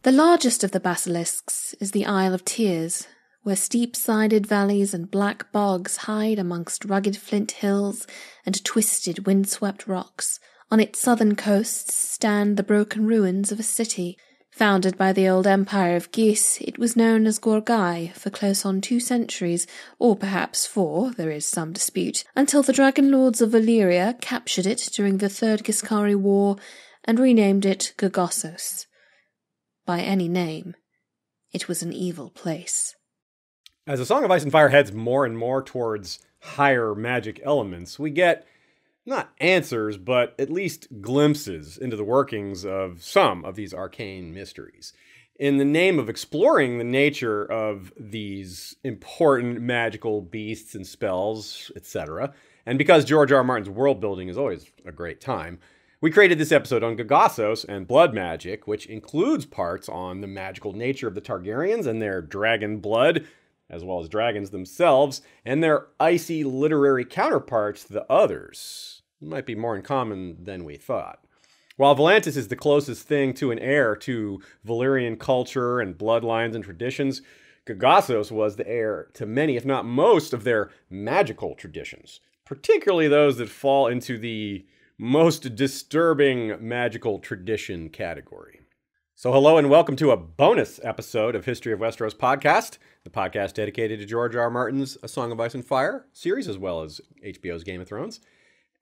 The largest of the basilisks is the Isle of Tears, where steep-sided valleys and black bogs hide amongst rugged flint hills and twisted wind-swept rocks. On its southern coasts stand the broken ruins of a city. Founded by the old empire of Gis, it was known as Gorgai for close on 2 centuries, or perhaps 4, there is some dispute, until the dragon lords of Valyria captured it during the Third Giscari War and renamed it Gogossos. By any name, it was an evil place. As A Song of Ice and Fire heads more and more towards higher magic elements, we get not answers, but at least glimpses into the workings of some of these arcane mysteries. In the name of exploring the nature of these important magical beasts and spells, etc., and because George R. R. Martin's world building is always a great time, we created this episode on Gogossos and blood magic, which includes parts on the magical nature of the Targaryens and their dragon blood, as well as dragons themselves, and their icy literary counterparts, the others. Might be more in common than we thought. While Volantis is the closest thing to an heir to Valyrian culture and bloodlines and traditions, Gogossos was the heir to many, if not most, of their magical traditions, particularly those that fall into the most disturbing magical tradition category. So hello and welcome to a bonus episode of History of Westeros podcast, the podcast dedicated to George R. R. Martin's A Song of Ice and Fire series, as well as HBO's Game of Thrones.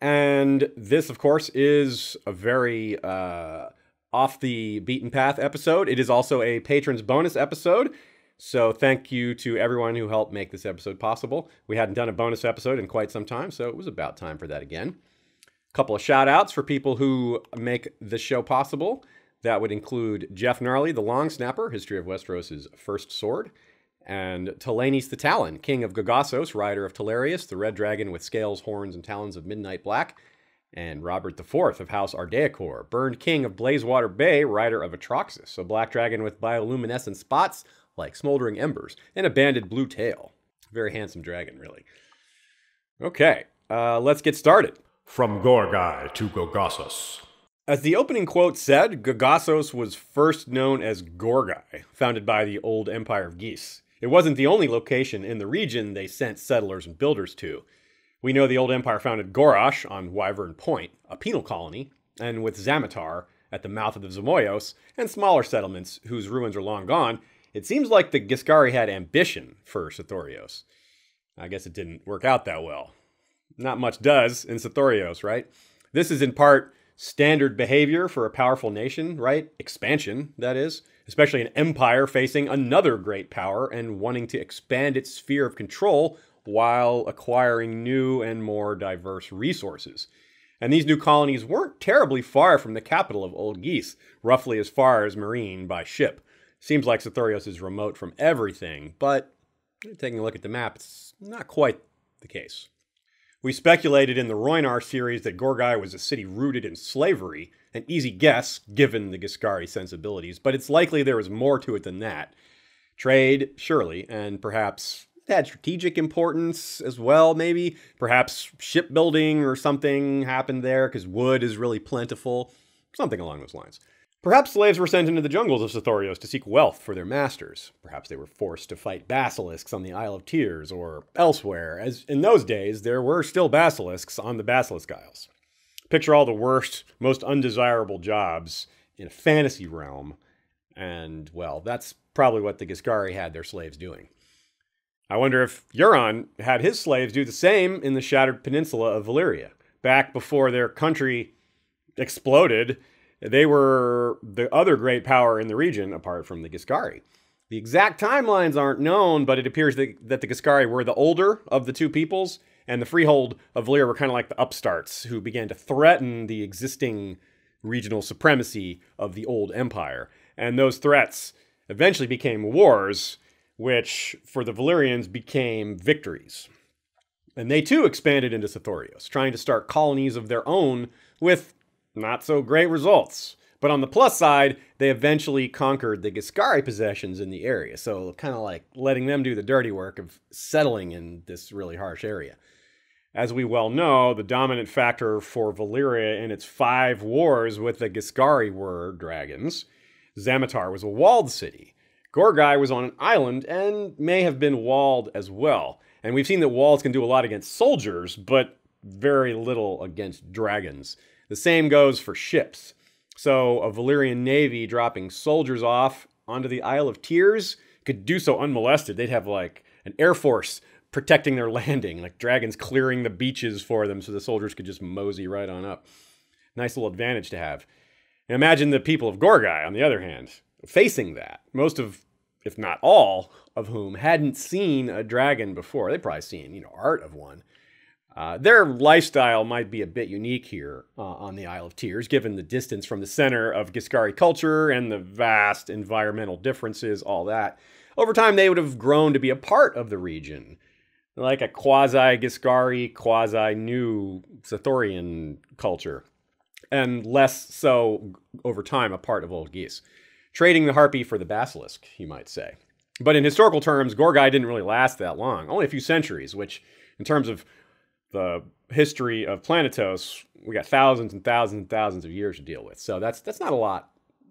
And this, of course, is a very off the beaten path episode. It is also a patrons bonus episode. So thank you to everyone who helped make this episode possible. We hadn't done a bonus episode in quite some time, so it was about time for that again. A couple of shout outs for people who make the show possible. That would include Jeff Gnarly, the Long Snapper, History of Westeros' first sword, and Talanis the Talon, King of Gogossos, rider of Talarius, the red dragon with scales, horns, and talons of midnight black, and Robert IV of House Ardeacor, burned king of Blazewater Bay, rider of Atraxis, a black dragon with bioluminescent spots like smoldering embers, and a banded blue tail. Very handsome dragon, really. Okay, let's get started. From Gorgai to Gogossos. As the opening quote said, Gogossos was first known as Gorgai, founded by the old empire of Gis. It wasn't the only location in the region they sent settlers and builders to. We know the old empire founded Gorosh on Wyvern Point, a penal colony, and with Zamatar at the mouth of the Zmoyos, and smaller settlements whose ruins are long gone. It seems like the Giscari had ambition for Sothoryos. I guess it didn't work out that well. Not much does in Sothoryos, right? This is in part standard behavior for a powerful nation, right? Expansion, that is. Especially an empire facing another great power and wanting to expand its sphere of control while acquiring new and more diverse resources. And these new colonies weren't terribly far from the capital of Old Gis, roughly as far as Marine by ship. Seems like Sothoryos is remote from everything, but taking a look at the map, it's not quite the case. We speculated in the Rhoynar series that Gorgai was a city rooted in slavery, an easy guess given the Giscari sensibilities, but it's likely there was more to it than that. Trade, surely, and perhaps it had strategic importance as well, maybe. Perhaps shipbuilding or something happened there because wood is really plentiful, something along those lines. Perhaps slaves were sent into the jungles of Sothoryos to seek wealth for their masters. Perhaps they were forced to fight basilisks on the Isle of Tears or elsewhere, as in those days there were still basilisks on the Basilisk Isles. Picture all the worst, most undesirable jobs in a fantasy realm, and, well, that's probably what the Giscari had their slaves doing. I wonder if Euron had his slaves do the same in the shattered peninsula of Valyria. Back before their country exploded, they were the other great power in the region, apart from the Giscari. The exact timelines aren't known, but it appears that the Giscari were the older of the two peoples, and the freehold of Valyria were kind of like the upstarts who began to threaten the existing regional supremacy of the old empire. And those threats eventually became wars, which for the Valyrians became victories. And they too expanded into Sothoryos, trying to start colonies of their own with not so great results. But on the plus side, they eventually conquered the Giscari possessions in the area. So kind of like letting them do the dirty work of settling in this really harsh area. As we well know, the dominant factor for Valyria in its 5 wars with the Giscari were dragons. Zamatar was a walled city. Gorgai was on an island and may have been walled as well. And we've seen that walls can do a lot against soldiers, but very little against dragons. The same goes for ships. So a Valyrian navy dropping soldiers off onto the Isle of Tears could do so unmolested. They'd have like an air force protecting their landing, like dragons clearing the beaches for them so the soldiers could just mosey right on up. Nice little advantage to have. And imagine the people of Gorgai, on the other hand, facing that. Most of, if not all, of whom hadn't seen a dragon before. They'd probably seen, art of one. Their lifestyle might be a bit unique here on the Isle of Tears, given the distance from the center of Giscari culture and the vast environmental differences, all that. Over time, they would have grown to be a part of the region, like a quasi-Giscari, quasi-new Sothoryon culture, and less so, over time, a part of Old Geese. Trading the Harpy for the Basilisk, you might say. But in historical terms, Gorgai didn't really last that long, only a few centuries, which, in terms of the history of Planetos, we got thousands and thousands and thousands of years to deal with. So that's not a lot,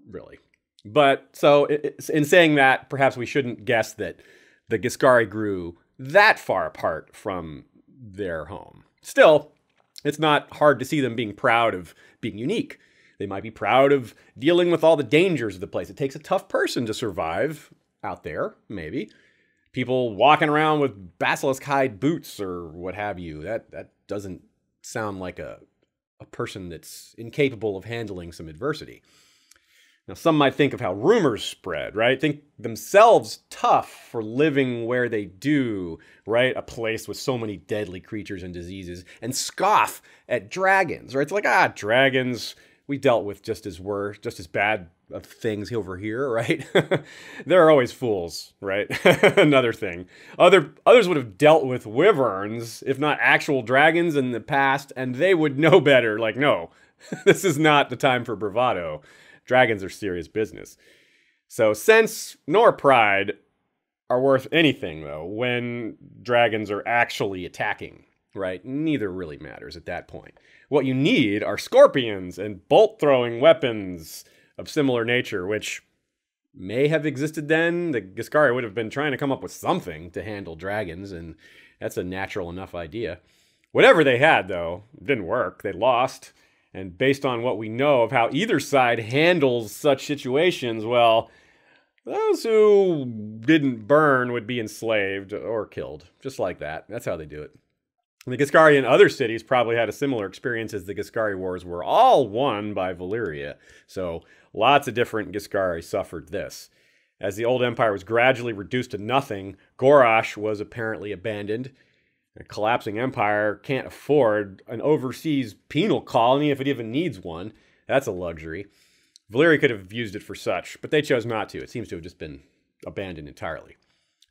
really. But so in saying that, perhaps we shouldn't guess that the Giscari grew that far apart from their home. Still, it's not hard to see them being proud of being unique. They might be proud of dealing with all the dangers of the place. It takes a tough person to survive out there, maybe. People walking around with basilisk hide boots or what have you. That doesn't sound like a person that's incapable of handling some adversity. Now, some might think of how rumors spread, right? Think themselves tough for living where they do, right? A place with so many deadly creatures and diseases, and scoff at dragons, right? It's like, dragons, we dealt with just as bad of things over here, right? They're always fools, right? Another thing. Others would have dealt with wyverns, if not actual dragons in the past, and they would know better. Like, no, this is not the time for bravado. Dragons are serious business. So sense nor pride are worth anything, though, when dragons are actually attacking, right? Neither really matters at that point. What you need are scorpions and bolt-throwing weapons of similar nature, which may have existed then. The Giscari would have been trying to come up with something to handle dragons, and that's a natural enough idea. Whatever they had, though, didn't work. They lost. And based on what we know of how either side handles such situations, well, those who didn't burn would be enslaved or killed. Just like that. That's how they do it. The Giscari and other cities probably had a similar experience, as the Giscari Wars were all won by Valyria. So lots of different Giscari suffered this. As the old empire was gradually reduced to nothing, Gorash was apparently abandoned. A collapsing empire can't afford an overseas penal colony if it even needs one. That's a luxury. Valyria could have used it for such, but they chose not to. It seems to have just been abandoned entirely.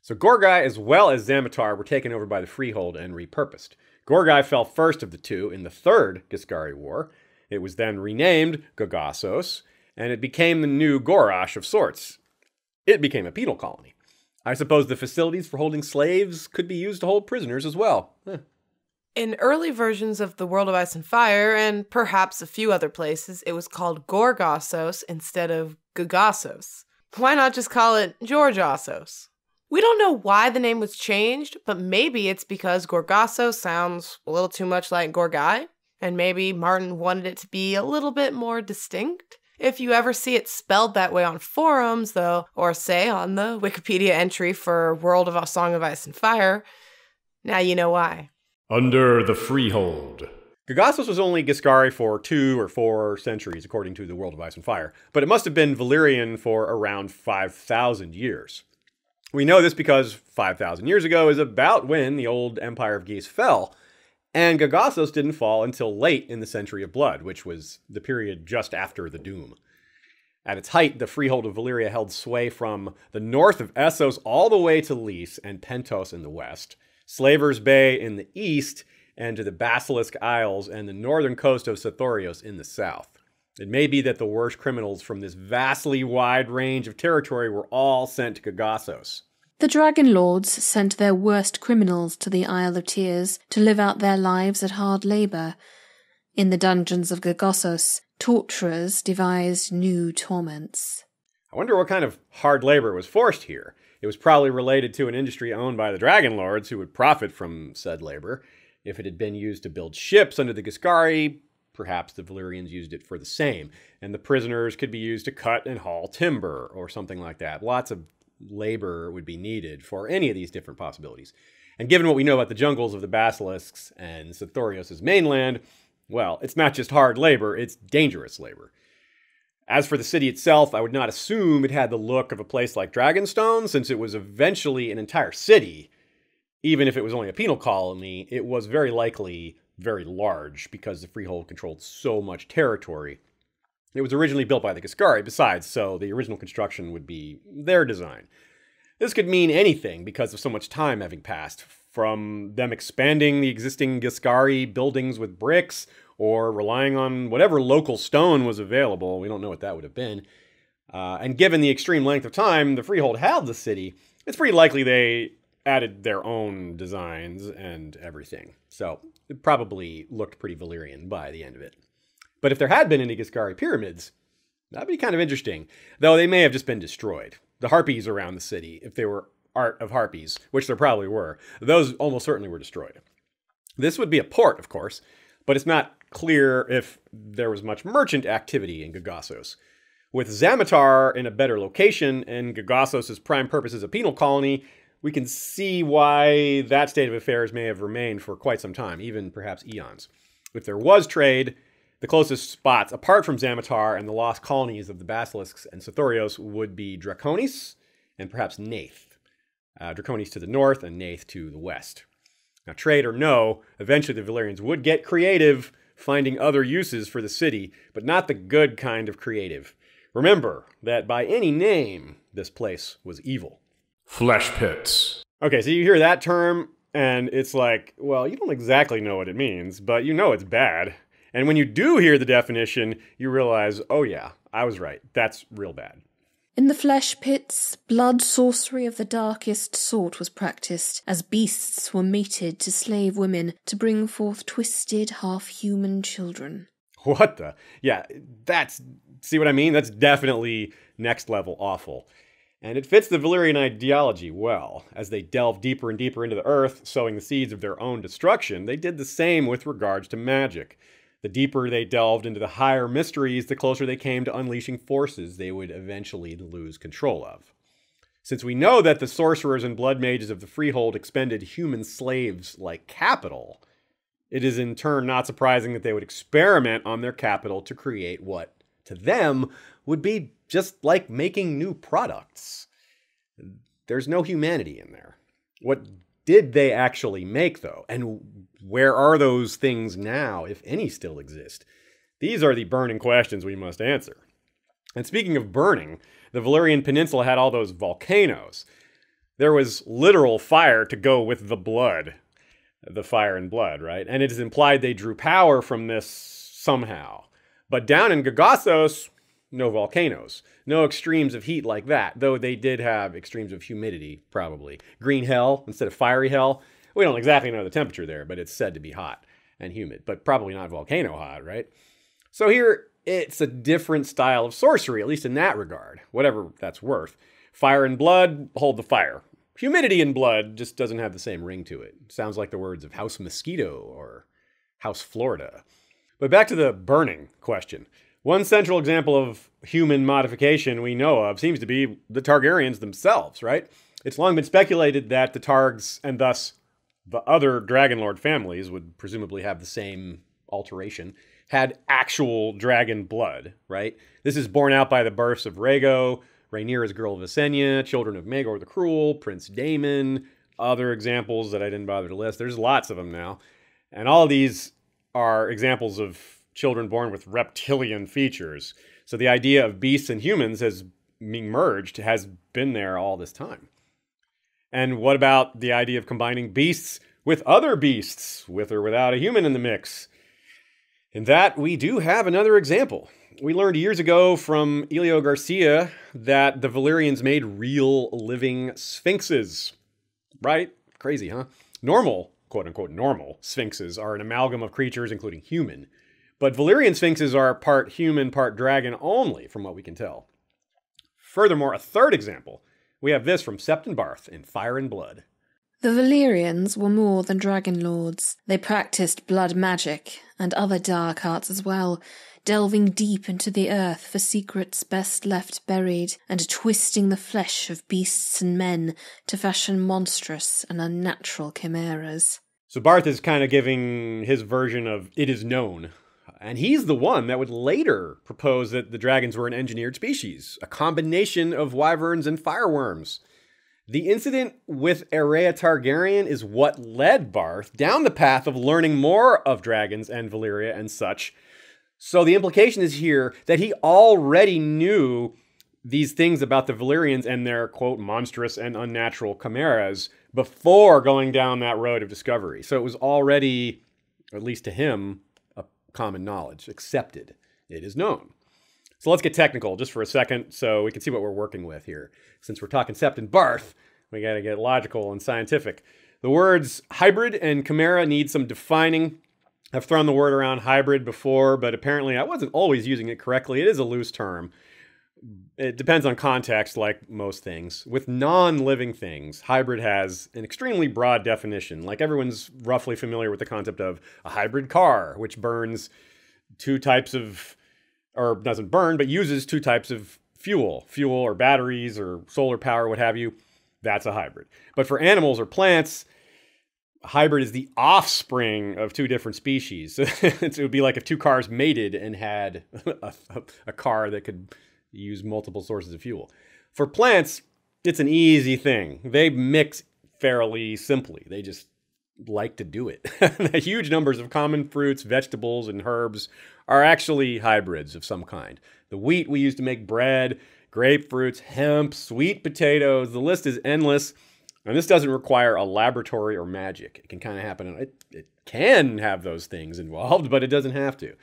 So Gorgai as well as Zamatar were taken over by the Freehold and repurposed. Gorgai fell first of the two in the Third Giscari War. It was then renamed Gogossos, and it became the new Gorash of sorts. It became a penal colony. I suppose the facilities for holding slaves could be used to hold prisoners as well. In early versions of The World of Ice and Fire, and perhaps a few other places, it was called Gorgossos instead of Gogossos. Why not just call it Georgossos? We don't know why the name was changed, but maybe it's because Gorgossos sounds a little too much like Gorgai, and maybe Martin wanted it to be a little bit more distinct. If you ever see it spelled that way on forums, though, or say on the Wikipedia entry for World of Song of Ice and Fire, now you know why. Under the Freehold. Gogossos was only Giscari for 2 or 4 centuries, according to the World of Ice and Fire, but it must have been Valyrian for around 5,000 years. We know this because 5,000 years ago is about when the old Empire of Geese fell, and Gogossos didn't fall until late in the Century of Blood, which was the period just after the Doom. At its height, the Freehold of Valyria held sway from the north of Essos all the way to Lys and Pentos in the west, Slavers Bay in the east, and to the Basilisk Isles and the northern coast of Sothoryos in the south. It may be that the worst criminals from this vastly wide range of territory were all sent to Gogossos. The Dragon Lords sent their worst criminals to the Isle of Tears to live out their lives at hard labour. In the dungeons of Gogossos, torturers devised new torments. I wonder what kind of hard labor was forced here. It was probably related to an industry owned by the Dragon Lords who would profit from said labor. If it had been used to build ships under the Giscari, perhaps the Valyrians used it for the same, and the prisoners could be used to cut and haul timber or something like that. Lots of labor would be needed for any of these different possibilities. And given what we know about the jungles of the basilisks and Sothoryos' mainland, well, it's not just hard labor, it's dangerous labor. As for the city itself, I would not assume it had the look of a place like Dragonstone, since it was eventually an entire city. Even if it was only a penal colony, it was very likely very large because the Freehold controlled so much territory. It was originally built by the Giscari, besides, so the original construction would be their design. This could mean anything because of so much time having passed, from them expanding the existing Giscari buildings with bricks, or relying on whatever local stone was available. We don't know what that would have been. And given the extreme length of time the Freehold held the city, it's pretty likely they added their own designs and everything. So it probably looked pretty Valyrian by the end of it. But if there had been any Giscari pyramids, that'd be kind of interesting. Though they may have just been destroyed. The harpies around the city, if they were art of harpies, which there probably were, those almost certainly were destroyed. This would be a port, of course, but it's not clear if there was much merchant activity in Gogossos. With Zamatar in a better location and Gogossos' prime purpose as a penal colony, we can see why that state of affairs may have remained for quite some time, even perhaps eons. If there was trade, the closest spots, apart from Zamatar and the lost colonies of the Basilisks and Sothoryos, would be Draconis and perhaps Nath. Draconis to the north and Nath to the west. Now, trade or no, eventually the Valyrians would get creative, finding other uses for the city, but not the good kind of creative. Remember that by any name, this place was evil. Flesh pits. Okay, so you hear that term, and it's like, well, you don't exactly know what it means, but you know it's bad. And when you do hear the definition, you realize, oh yeah, I was right. That's real bad. In the flesh pits, blood sorcery of the darkest sort was practiced, as beasts were mated to slave women to bring forth twisted, half-human children. What the? Yeah, see what I mean? That's definitely next level awful. And it fits the Valyrian ideology well. As they delve deeper and deeper into the earth, sowing the seeds of their own destruction, they did the same with regards to magic. The deeper they delved into the higher mysteries, the closer they came to unleashing forces they would eventually lose control of. Since we know that the sorcerers and blood mages of the Freehold expended human slaves like capital, it is in turn not surprising that they would experiment on their capital to create what, to them, would be just like making new products. There's no humanity in there. What did they actually make, though? And where are those things now, if any still exist? These are the burning questions we must answer. And speaking of burning, the Valyrian Peninsula had all those volcanoes. There was literal fire to go with the blood. The fire and blood, right? And it is implied they drew power from this somehow. But down in Gogossos, no volcanoes. No extremes of heat like that, though they did have extremes of humidity, probably. Green hell instead of fiery hell. We don't exactly know the temperature there, but it's said to be hot and humid, but probably not volcano hot, right? So here, it's a different style of sorcery, at least in that regard, whatever that's worth. Fire and blood, hold the fire. Humidity and blood just doesn't have the same ring to it. Sounds like the words of House Mosquito or House Florida. But back to the burning question. One central example of human modification we know of seems to be the Targaryens themselves, right? It's long been speculated that the Targs, and thus the other Dragonlord families would presumably have the same alteration, had actual dragon blood, right? This is borne out by the births of Rhaego, Rhaenyra's girl Visenya, children of Maegor the Cruel, Prince Daemon, other examples that I didn't bother to list. There's lots of them now. And all of these are examples of children born with reptilian features. So the idea of beasts and humans has merged, has been there all this time. And what about the idea of combining beasts with other beasts, with or without a human in the mix? In that, we do have another example. We learned years ago from Elio Garcia that the Valyrians made real living sphinxes. Right? Crazy, huh? Normal, quote-unquote normal, sphinxes are an amalgam of creatures, including human. But Valyrian sphinxes are part human, part dragon only, from what we can tell. Furthermore, a third example. We have this from Septon Barth in Fire and Blood. The Valyrians were more than dragon lords. They practiced blood magic and other dark arts as well, delving deep into the earth for secrets best left buried, and twisting the flesh of beasts and men to fashion monstrous and unnatural chimeras. So Barth is kind of giving his version of it is known. And he's the one that would later propose that the dragons were an engineered species, a combination of wyverns and firewyrms. The incident with Aerea Targaryen is what led Barth down the path of learning more of dragons and Valyria and such. So the implication is here that he already knew these things about the Valyrians and their, quote, monstrous and unnatural chimeras before going down that road of discovery. So it was already, at least to him, a common knowledge, accepted. It is known. So let's get technical just for a second so we can see what we're working with here. Since we're talking Septon Barth, we got to get logical and scientific. The words hybrid and chimera need some defining. I've thrown the word around hybrid before, but apparently I wasn't always using it correctly. It is a loose term. It depends on context, like most things. With non-living things, hybrid has an extremely broad definition. Like everyone's roughly familiar with the concept of a hybrid car, which burns two types of, or doesn't burn, but uses two types of fuel or batteries or solar power, what have you. That's a hybrid. But for animals or plants, hybrid is the offspring of two different species. It would be like if two cars mated and had a car that could use multiple sources of fuel. For plants, it's an easy thing. They mix fairly simply. They just like to do it. Huge numbers of common fruits, vegetables, and herbs are actually hybrids of some kind. The wheat we use to make bread, grapefruits, hemp, sweet potatoes, the list is endless. And this doesn't require a laboratory or magic. It can kind of happen. It can have those things involved, but it doesn't have to.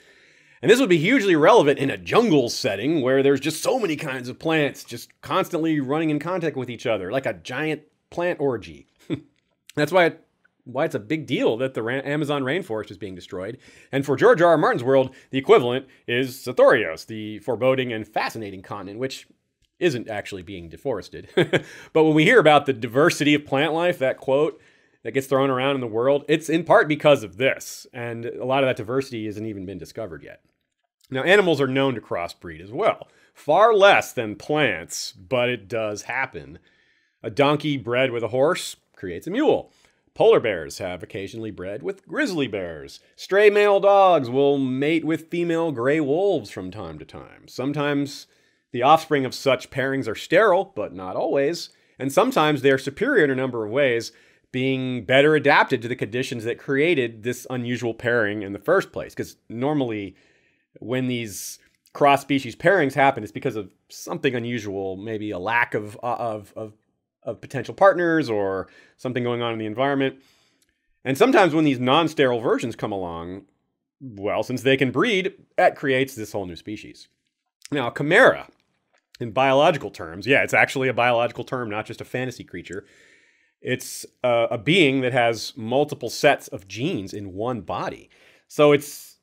And this would be hugely relevant in a jungle setting where there's just so many kinds of plants just constantly running in contact with each other, like a giant plant orgy. That's why it's a big deal that the Amazon rainforest is being destroyed. And for George R. R. Martin's world, the equivalent is Sothoryos, the foreboding and fascinating continent, which isn't actually being deforested. But when we hear about the diversity of plant life, that quote that gets thrown around in the world, it's in part because of this. And a lot of that diversity hasn't even been discovered yet. Now, animals are known to crossbreed as well. Far less than plants, but it does happen. A donkey bred with a horse creates a mule. Polar bears have occasionally bred with grizzly bears. Stray male dogs will mate with female gray wolves from time to time. Sometimes the offspring of such pairings are sterile, but not always. And sometimes they are superior in a number of ways, being better adapted to the conditions that created this unusual pairing in the first place. Because normally, when these cross-species pairings happen, it's because of something unusual, maybe a lack of potential partners or something going on in the environment. And sometimes when these non-sterile versions come along, well, since they can breed, that creates this whole new species. Now, chimera, in biological terms, yeah, it's actually a biological term, not just a fantasy creature. It's a being that has multiple sets of genes in one body. So it's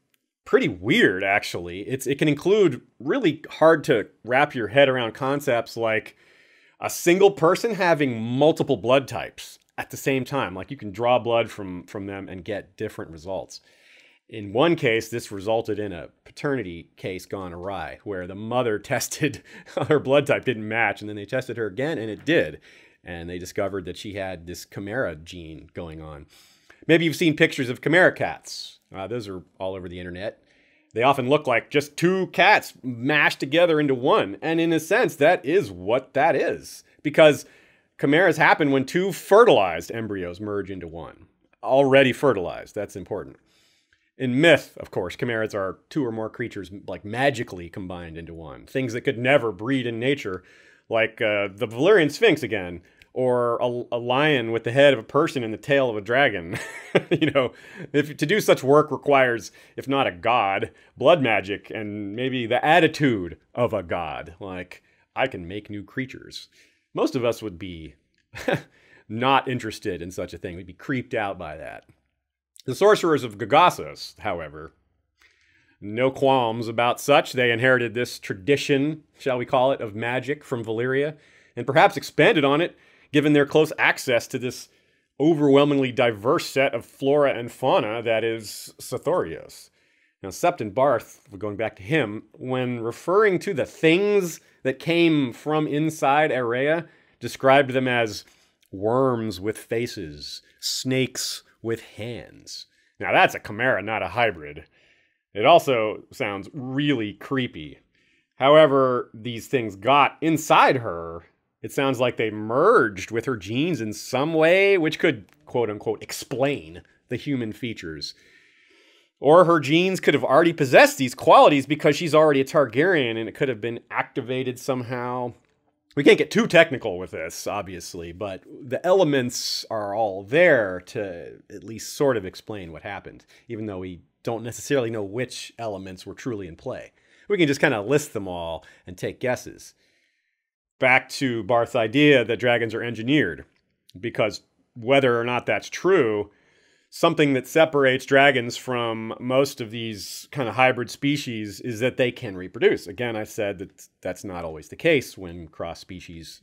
pretty weird, actually. It can include really hard to wrap your head around concepts like a single person having multiple blood types at the same time. Like you can draw blood from them and get different results. In one case, this resulted in a paternity case gone awry, where the mother tested her blood type didn't match, and then they tested her again, and it did. And they discovered that she had this chimera gene going on. Maybe you've seen pictures of chimera cats. Those are all over the internet. They often look like just two cats mashed together into one. And in a sense, that is what that is. Because chimeras happen when two fertilized embryos merge into one. Already fertilized, that's important. In myth, of course, chimeras are two or more creatures like magically combined into one. Things that could never breed in nature, like the Valyrian Sphinx again, or a lion with the head of a person and the tail of a dragon. To do such work requires, if not a god, blood magic and maybe the attitude of a god. Like, I can make new creatures. Most of us would be not interested in such a thing. We'd be creeped out by that. The sorcerers of Gogossos, however, No qualms about such. They inherited this tradition, shall we call it, of magic from Valyria, and perhaps expanded on it, given their close access to this overwhelmingly diverse set of flora and fauna that is Sothoryos. Now, Septon Barth, going back to him, when referring to the things that came from inside Area, described them as worms with faces, snakes with hands. Now, that's a chimera, not a hybrid. It also sounds really creepy. However these things got inside her, it sounds like they merged with her genes in some way, which could, quote-unquote, explain the human features. Or her genes could have already possessed these qualities because she's already a Targaryen and it could have been activated somehow. We can't get too technical with this, obviously, but the elements are all there to at least sort of explain what happened, even though we don't necessarily know which elements were truly in play. We can just kind of list them all and take guesses. Back to Barth's idea that dragons are engineered, because whether or not that's true, something that separates dragons from most of these kind of hybrid species is that they can reproduce. Again, I said that that's not always the case when cross-species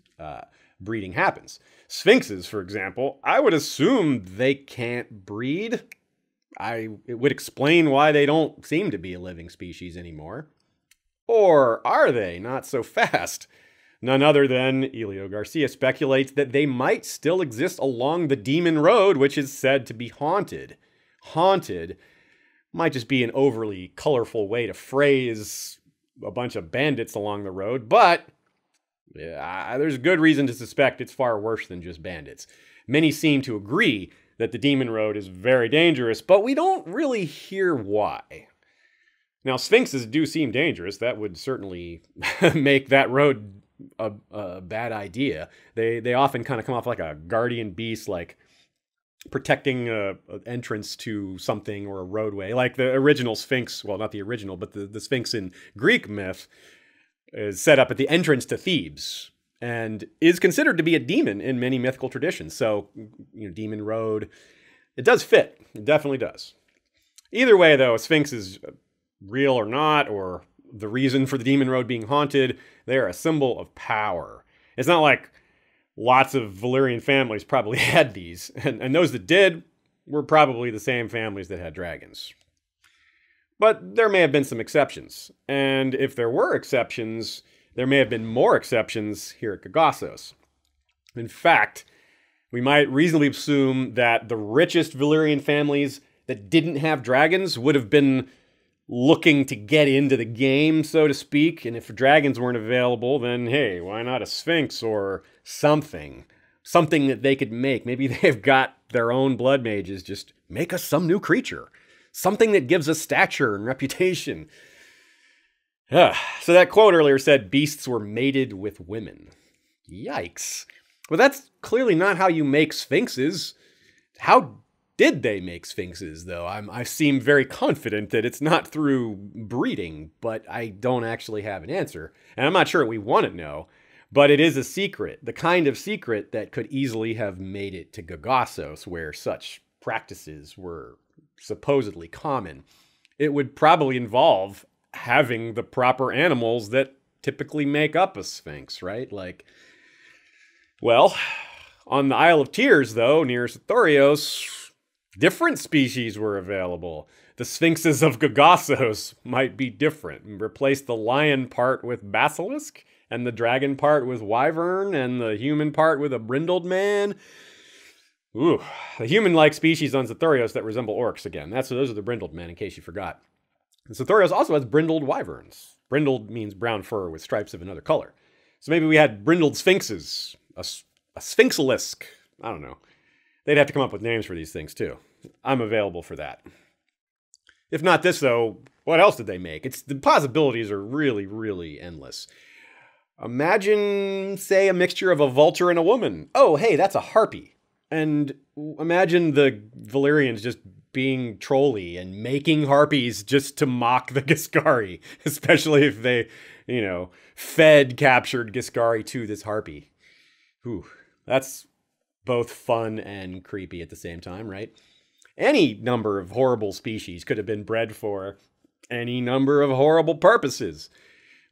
breeding happens. Sphinxes, for example, I would assume they can't breed. It would explain why they don't seem to be a living species anymore. Or are they? Not so fast. None other than Elio Garcia speculates that they might still exist along the Demon Road, which is said to be haunted. Haunted might just be an overly colorful way to phrase a bunch of bandits along the road, but there's good reason to suspect it's far worse than just bandits. Many seem to agree that the Demon Road is very dangerous, but we don't really hear why. Now, sphinxes do seem dangerous. That would certainly make that road a bad idea. They often kind of come off like a guardian beast, like protecting an entrance to something or a roadway. Like the original Sphinx, well, not the original, but the Sphinx in Greek myth is set up at the entrance to Thebes and is considered to be a demon in many mythical traditions. So, Demon Road, it does fit. It definitely does. Either way, though, a Sphinx is real or not, or the reason for the Demon Road being haunted, they're a symbol of power. It's not like lots of Valyrian families probably had these, and those that did were probably the same families that had dragons. But there may have been some exceptions, and if there were exceptions, there may have been more exceptions here at Gogossos. In fact, we might reasonably assume that the richest Valyrian families that didn't have dragons would have been looking to get into the game, so to speak. And if dragons weren't available, then hey, why not a sphinx or something? Something that they could make. Maybe they've got their own blood mages. Just make us some new creature. Something that gives us stature and reputation. So that quote earlier said beasts were mated with women. Yikes. Well, that's clearly not how you make sphinxes. How did they make sphinxes, though? I seem very confident that it's not through breeding, but I don't actually have an answer. And I'm not sure we want to know, but it is a secret, the kind of secret that could easily have made it to Gogossos, where such practices were supposedly common. It would probably involve having the proper animals that typically make up a sphinx, right? On the Isle of Tears, though, near Sothoryos, different species were available. The sphinxes of Gogossos might be different. Replace the lion part with basilisk, and the dragon part with wyvern, and the human part with a brindled man. Ooh, a human-like species on Sothoryos that resemble orcs again. Those are the brindled men, in case you forgot. And Sothoryos also has brindled wyverns. Brindled means brown fur with stripes of another color. So maybe we had brindled sphinxes, a sphinxalisk. I don't know. They'd have to come up with names for these things, too. I'm available for that. If not this, though, what else did they make? The possibilities are really, really endless. Imagine, say, a mixture of a vulture and a woman. Oh, hey, that's a harpy. And imagine the Valyrians just being trolly and making harpies just to mock the Giscari, especially if they, fed captured Giscari to this harpy. Ooh, that's both fun and creepy at the same time, right? Any number of horrible species could have been bred for any number of horrible purposes.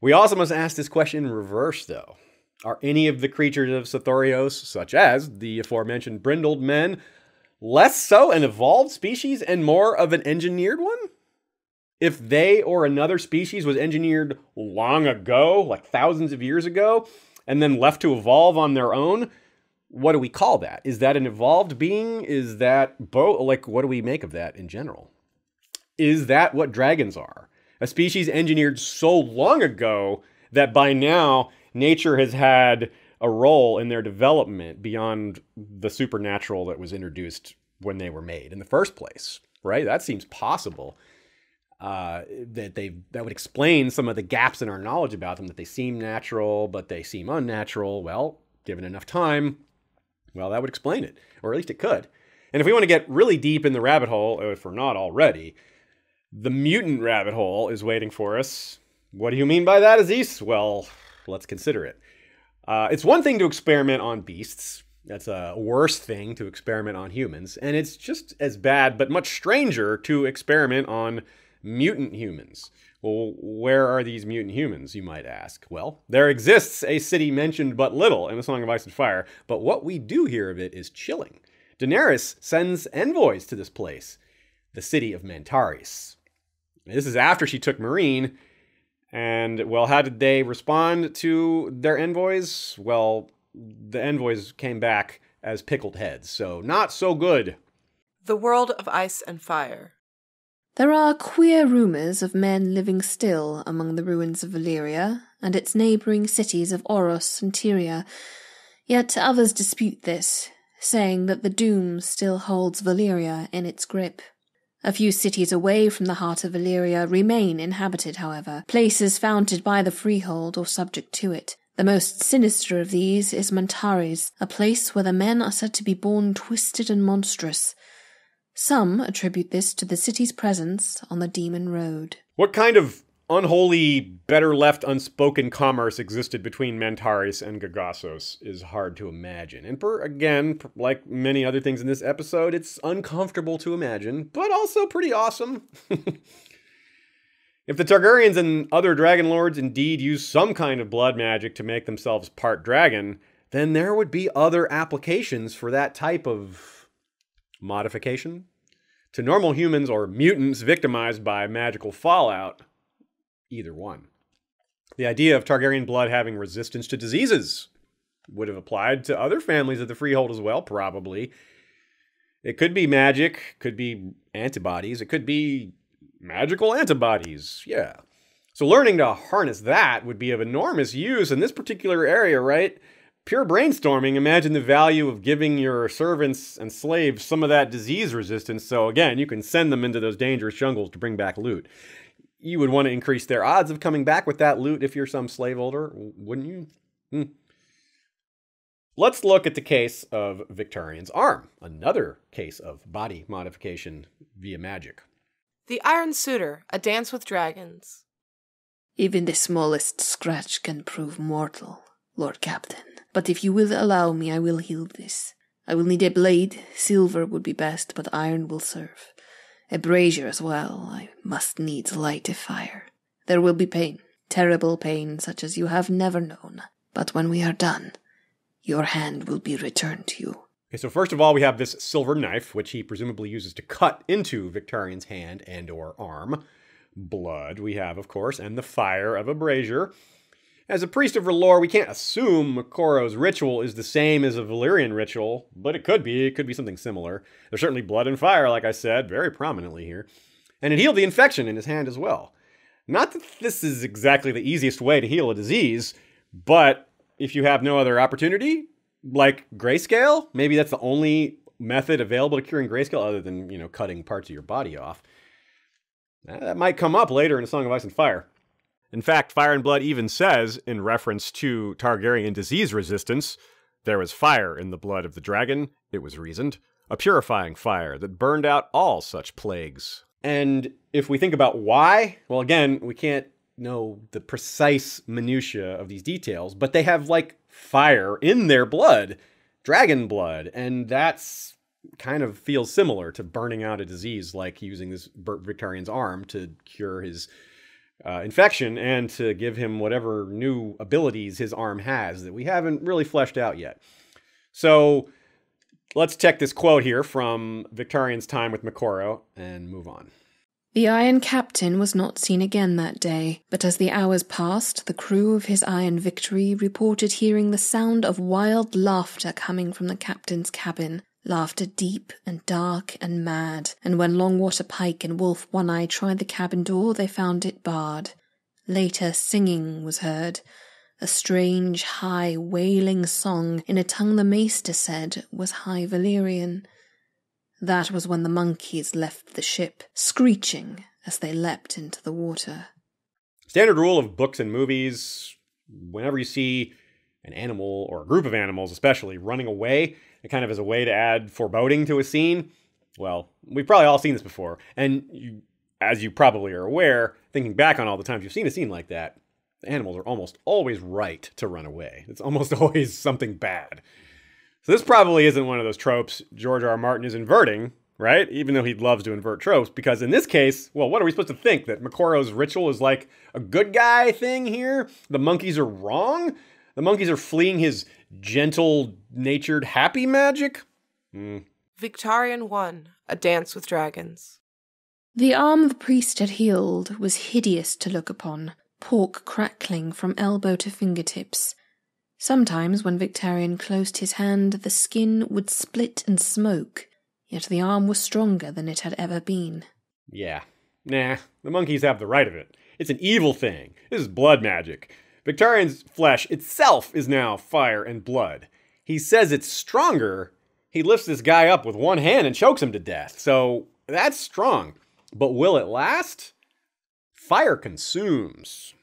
We also must ask this question in reverse, though. Are any of the creatures of Sothoryos, such as the aforementioned brindled men, less so an evolved species and more of an engineered one? If they or another species was engineered long ago, like thousands of years ago, and then left to evolve on their own, what do we call that? Is that an evolved being? Is that like, what do we make of that in general? Is that what dragons are? A species engineered so long ago that by now nature has had a role in their development beyond the supernatural that was introduced when they were made in the first place, right? That seems possible. That would explain some of the gaps in our knowledge about them, that they seem natural, but they seem unnatural. Well, given enough time, well, that would explain it, or at least it could. And if we want to get really deep in the rabbit hole, if we're not already, the mutant rabbit hole is waiting for us. What do you mean by that, Aziz? Well, let's consider it. It's one thing to experiment on beasts. That's a worse thing to experiment on humans. And it's just as bad, but much stranger, to experiment on mutant humans. Well, where are these mutant humans, you might ask? Well, there exists a city mentioned but little in the Song of Ice and Fire, but what we do hear of it is chilling. Daenerys sends envoys to this place, the city of Mantaris. This is after she took Meereen, and, well, how did they respond to their envoys? Well, the envoys came back as pickled heads, so not so good. The World of Ice and Fire. There are queer rumours of men living still among the ruins of Valyria and its neighbouring cities of Oros and Tyria, yet others dispute this, saying that the doom still holds Valyria in its grip. A few cities away from the heart of Valyria remain inhabited, however, places founded by the freehold or subject to it. The most sinister of these is Mantaris, a place where the men are said to be born twisted and monstrous. Some attribute this to the city's presence on the Demon Road. What kind of unholy, better left unspoken commerce existed between Mantaris and Gogossos is hard to imagine. And again, like many other things in this episode, it's uncomfortable to imagine, but also pretty awesome. If the Targaryens and other dragon lords indeed use some kind of blood magic to make themselves part dragon, then there would be other applications for that type of modification. To normal humans or mutants victimized by magical fallout, either one. The idea of Targaryen blood having resistance to diseases would have applied to other families of the Freehold as well, probably. It could be magic, could be antibodies, it could be magical antibodies, yeah. So learning to harness that would be of enormous use in this particular area, right? Pure brainstorming, imagine the value of giving your servants and slaves some of that disease resistance, so again, you can send them into those dangerous jungles to bring back loot. You would want to increase their odds of coming back with that loot if you're some slaveholder, wouldn't you? Let's look at the case of Victarion's arm, another case of body modification via magic. The Iron Suitor, A Dance with Dragons. Even the smallest scratch can prove mortal, Lord Captain. But if you will allow me, I will heal this. I will need a blade. Silver would be best, but iron will serve. A brazier as well. I must needs light a fire. There will be pain, terrible pain, such as you have never known. But when we are done, your hand will be returned to you. Okay, so first of all, we have this silver knife, which he presumably uses to cut into Victarion's hand and or arm. Blood we have, of course, and the fire of a brazier. As a priest of R'hllor, we can't assume Mokoro's ritual is the same as a Valyrian ritual, but it could be. It could be something similar. There's certainly blood and fire, like I said, very prominently here. And it healed the infection in his hand as well. Not that this is exactly the easiest way to heal a disease, but if you have no other opportunity, like grayscale, maybe that's the only method available to curing grayscale other than, cutting parts of your body off. That might come up later in A Song of Ice and Fire. In fact, Fire and Blood even says, in reference to Targaryen disease resistance, there was fire in the blood of the dragon, it was reasoned, a purifying fire that burned out all such plagues. And if we think about why, well, again, we can't know the precise minutiae of these details, but they have, fire in their blood, dragon blood, and that's kind of feels similar to burning out a disease, like using this Victarion's arm to cure his infection and to give him whatever new abilities his arm has that we haven't really fleshed out yet. So let's check this quote here from Victarion's time with Moqorro and move on. The Iron Captain was not seen again that day, but as the hours passed, the crew of his Iron Victory reported hearing the sound of wild laughter coming from the captain's cabin. Laughter deep and dark and mad, and when Longwater Pike and Wolf One-Eye tried the cabin door, they found it barred. Later, singing was heard, a strange, high, wailing song in a tongue the Maester said was High Valyrian. That was when the monkeys left the ship, screeching as they leapt into the water. Standard rule of books and movies, whenever you see an animal, or a group of animals especially, running away, it kind of as a way to add foreboding to a scene. Well, we've probably all seen this before, and as you probably are aware, thinking back on all the times you've seen a scene like that, the animals are almost always right to run away. It's almost always something bad. So this probably isn't one of those tropes George R.R. Martin is inverting, right? Even though he loves to invert tropes, because in this case, well, what are we supposed to think? That Moqorro's ritual is like a good guy thing here? The monkeys are wrong? The monkeys are fleeing his gentle-natured happy magic? Victarion 1, A Dance with Dragons. The arm the priest had healed was hideous to look upon, pork crackling from elbow to fingertips. Sometimes when Victarion closed his hand, the skin would split and smoke, yet the arm was stronger than it had ever been. Yeah. Nah, the monkeys have the right of it. It's an evil thing. This is blood magic. Victarion's flesh itself is now fire and blood. He says it's stronger. He lifts this guy up with one hand and chokes him to death. So that's strong. But will it last? Fire consumes.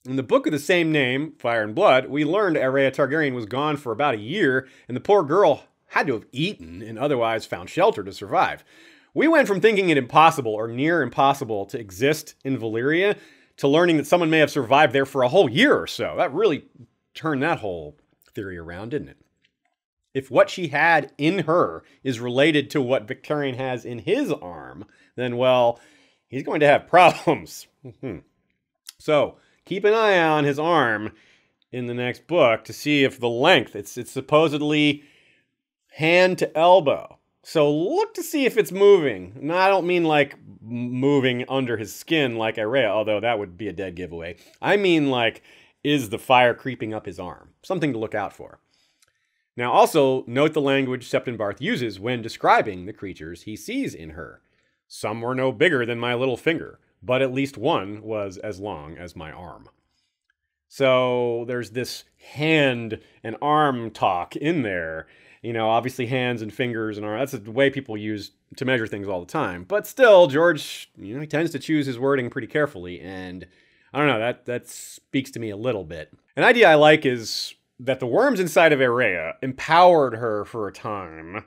In the book of the same name, Fire and Blood, we learned Aerea Targaryen was gone for about a year, and the poor girl had to have eaten and otherwise found shelter to survive. We went from thinking it impossible or near impossible to exist in Valyria to learning that someone may have survived there for a whole year or so. That really turned that whole theory around, didn't it? If what she had in her is related to what Victarion has in his arm, then, well, he's going to have problems. So, keep an eye on his arm in the next book to see if the length, it's supposedly hand to elbow. So look to see if it's moving. No, I don't mean like moving under his skin like Aerea, although that would be a dead giveaway. I mean like, is the fire creeping up his arm? Something to look out for. Now also, note the language Septon Barth uses when describing the creatures he sees in her. Some were no bigger than my little finger, but at least one was as long as my arm. So there's this hand and arm talk in there. You know, obviously hands and fingers and arm, that's the way people use to measure things all the time. But still, George, he tends to choose his wording pretty carefully. And I don't know, that speaks to me a little bit. An idea I like is that the worms inside of Aerea empowered her for a time,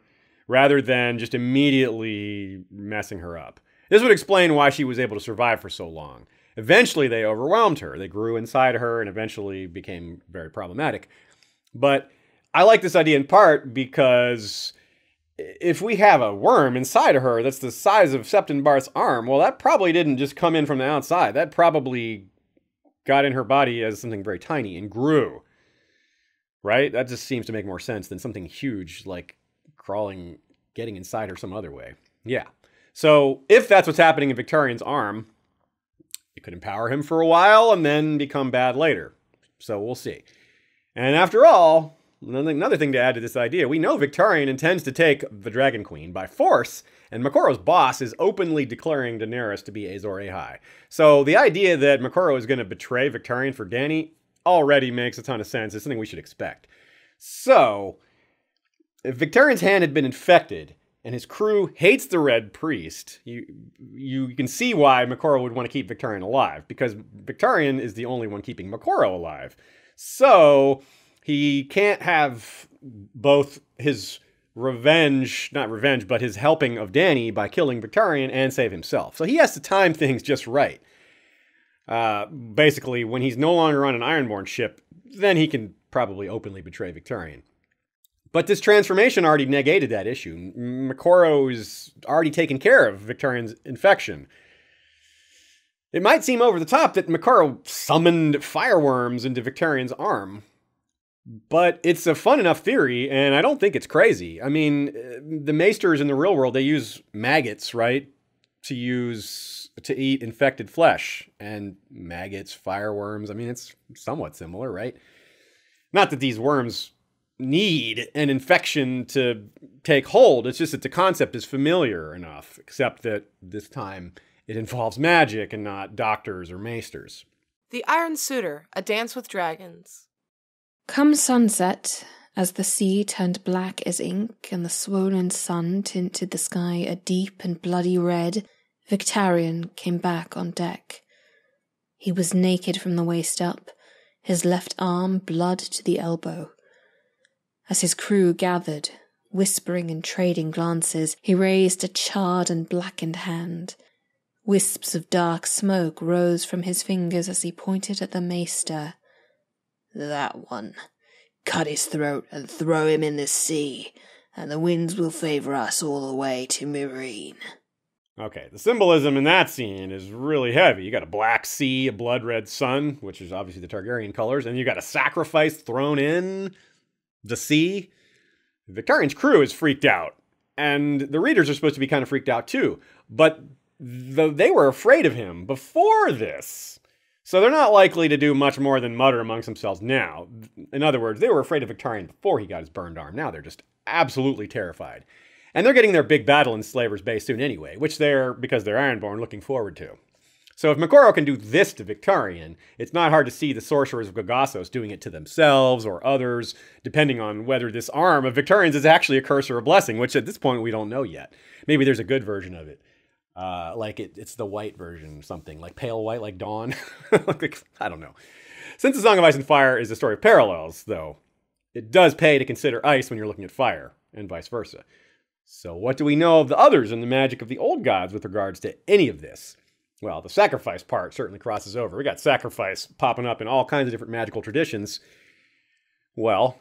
rather than just immediately messing her up. This would explain why she was able to survive for so long. Eventually, they overwhelmed her. They grew inside her and eventually became very problematic. But I like this idea in part because if we have a worm inside of her that's the size of Septon Barth's arm, well, that probably didn't just come in from the outside. That probably got in her body as something very tiny and grew. Right? That just seems to make more sense than something huge like crawling, getting inside her some other way. Yeah. So if that's what's happening in Victarion's arm, it could empower him for a while and then become bad later. So we'll see. And after all, another thing to add to this idea, we know Victarion intends to take the Dragon Queen by force, and Moqorro's boss is openly declaring Daenerys to be Azor Ahai. So the idea that Moqorro is going to betray Victarion for Dany already makes a ton of sense. It's something we should expect. So, if Victarion's hand had been infected, and his crew hates the Red Priest, you can see why Moqorro would want to keep Victarion alive, because Victarion is the only one keeping Moqorro alive. So, he can't have both his not revenge, but his helping of Dany by killing Victarion and save himself. So he has to time things just right. Basically, when he's no longer on an Ironborn ship, then he can probably openly betray Victarion. But this transformation already negated that issue. Mokoro is already taken care of Victarion's infection. It might seem over the top that Mokoro summoned firewyrms into Victarion's arm, but it's a fun enough theory, and I don't think it's crazy. I mean, the maesters in the real world, they use maggots, right, to eat infected flesh. And maggots, firewyrms, I mean, it's somewhat similar, right? Not that these worms need an infection to take hold. It's just that the concept is familiar enough, except that this time it involves magic and not doctors or maesters. The Iron Suitor, A Dance with Dragons. Come sunset, as the sea turned black as ink and the swollen sun tinted the sky a deep and bloody red, Victarion came back on deck. He was naked from the waist up, his left arm blood to the elbow. As his crew gathered, whispering and trading glances, he raised a charred and blackened hand. Wisps of dark smoke rose from his fingers as he pointed at the maester. "That one. Cut his throat and throw him in the sea, and the winds will favor us all the way to Meereen." Okay, the symbolism in that scene is really heavy. You got a black sea, a blood-red sun, which is obviously the Targaryen colors, and you got a sacrifice thrown in the sea. Victarion's crew is freaked out, and the readers are supposed to be kind of freaked out too, but they were afraid of him before this. So they're not likely to do much more than mutter amongst themselves now. In other words, they were afraid of Victarion before he got his burned arm. Now they're just absolutely terrified. And they're getting their big battle in Slaver's Bay soon anyway, which they're, because they're Ironborn, looking forward to. So if Mokoro can do this to Victarion, it's not hard to see the sorcerers of Gogossos doing it to themselves or others, depending on whether this arm of Victarion's is actually a curse or a blessing, which at this point we don't know yet. Maybe there's a good version of it. It's the white version, something like pale white, like dawn. I don't know. Since the Song of Ice and Fire is a story of parallels, though, it does pay to consider ice when you're looking at fire, and vice versa. So what do we know of the others and the magic of the old gods with regards to any of this? Well, the sacrifice part certainly crosses over. We got sacrifice popping up in all kinds of different magical traditions. Well,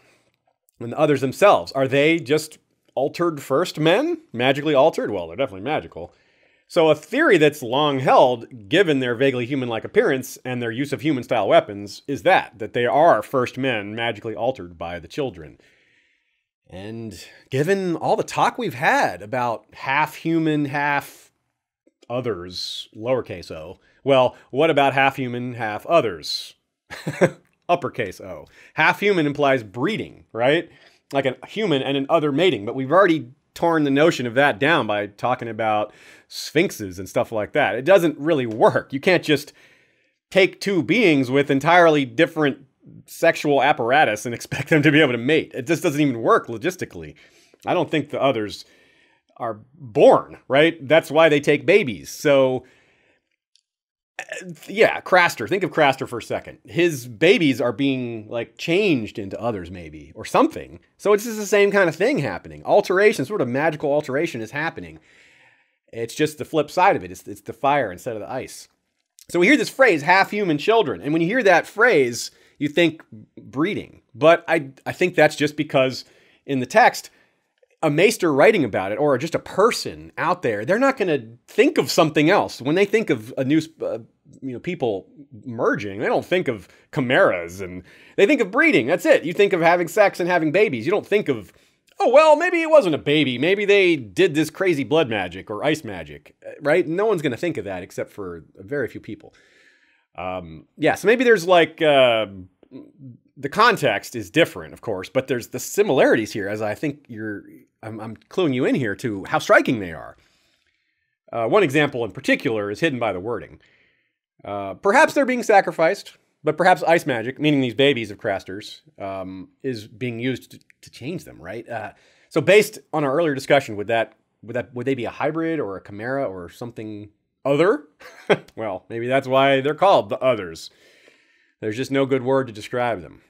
and the others themselves, are they just altered first men? Magically altered? Well, they're definitely magical. So a theory that's long held, given their vaguely human-like appearance and their use of human-style weapons, is that they are first men magically altered by the children. And given all the talk we've had about half human, half others, lowercase o, well, what about half human, half others? Uppercase O. Half human implies breeding, right? Like a human and an other mating, but we've already torn the notion of that down by talking about sphinxes and stuff like that. It doesn't really work. You can't just take two beings with entirely different sexual apparatus and expect them to be able to mate. It just doesn't even work logistically. I don't think the others are born, right? That's why they take babies. So yeah, Craster. Think of Craster for a second. His babies are being like changed into others maybe or something. So it's just the same kind of thing happening. Alteration, sort of magical alteration is happening. It's just the flip side of it. It's the fire instead of the ice. So we hear this phrase, half human children. And when you hear that phrase, you think breeding. But I think that's just because in the text, a maester writing about it or just a person out there, they're not going to think of something else. When they think of a new, people merging, they don't think of chimeras and they think of breeding. That's it. You think of having sex and having babies. You don't think of, oh, well, maybe it wasn't a baby. Maybe they did this crazy blood magic or ice magic, right? No one's going to think of that except for very few people. So maybe there's like, the context is different, of course, but there's the similarities here, as I think I'm cluing you in here to how striking they are. One example in particular is hidden by the wording. Perhaps they're being sacrificed, but perhaps ice magic, meaning these babies of Crasters, is being used to change them, right? So based on our earlier discussion, would they be a hybrid or a chimera or something other? Well, maybe that's why they're called the others. There's just no good word to describe them.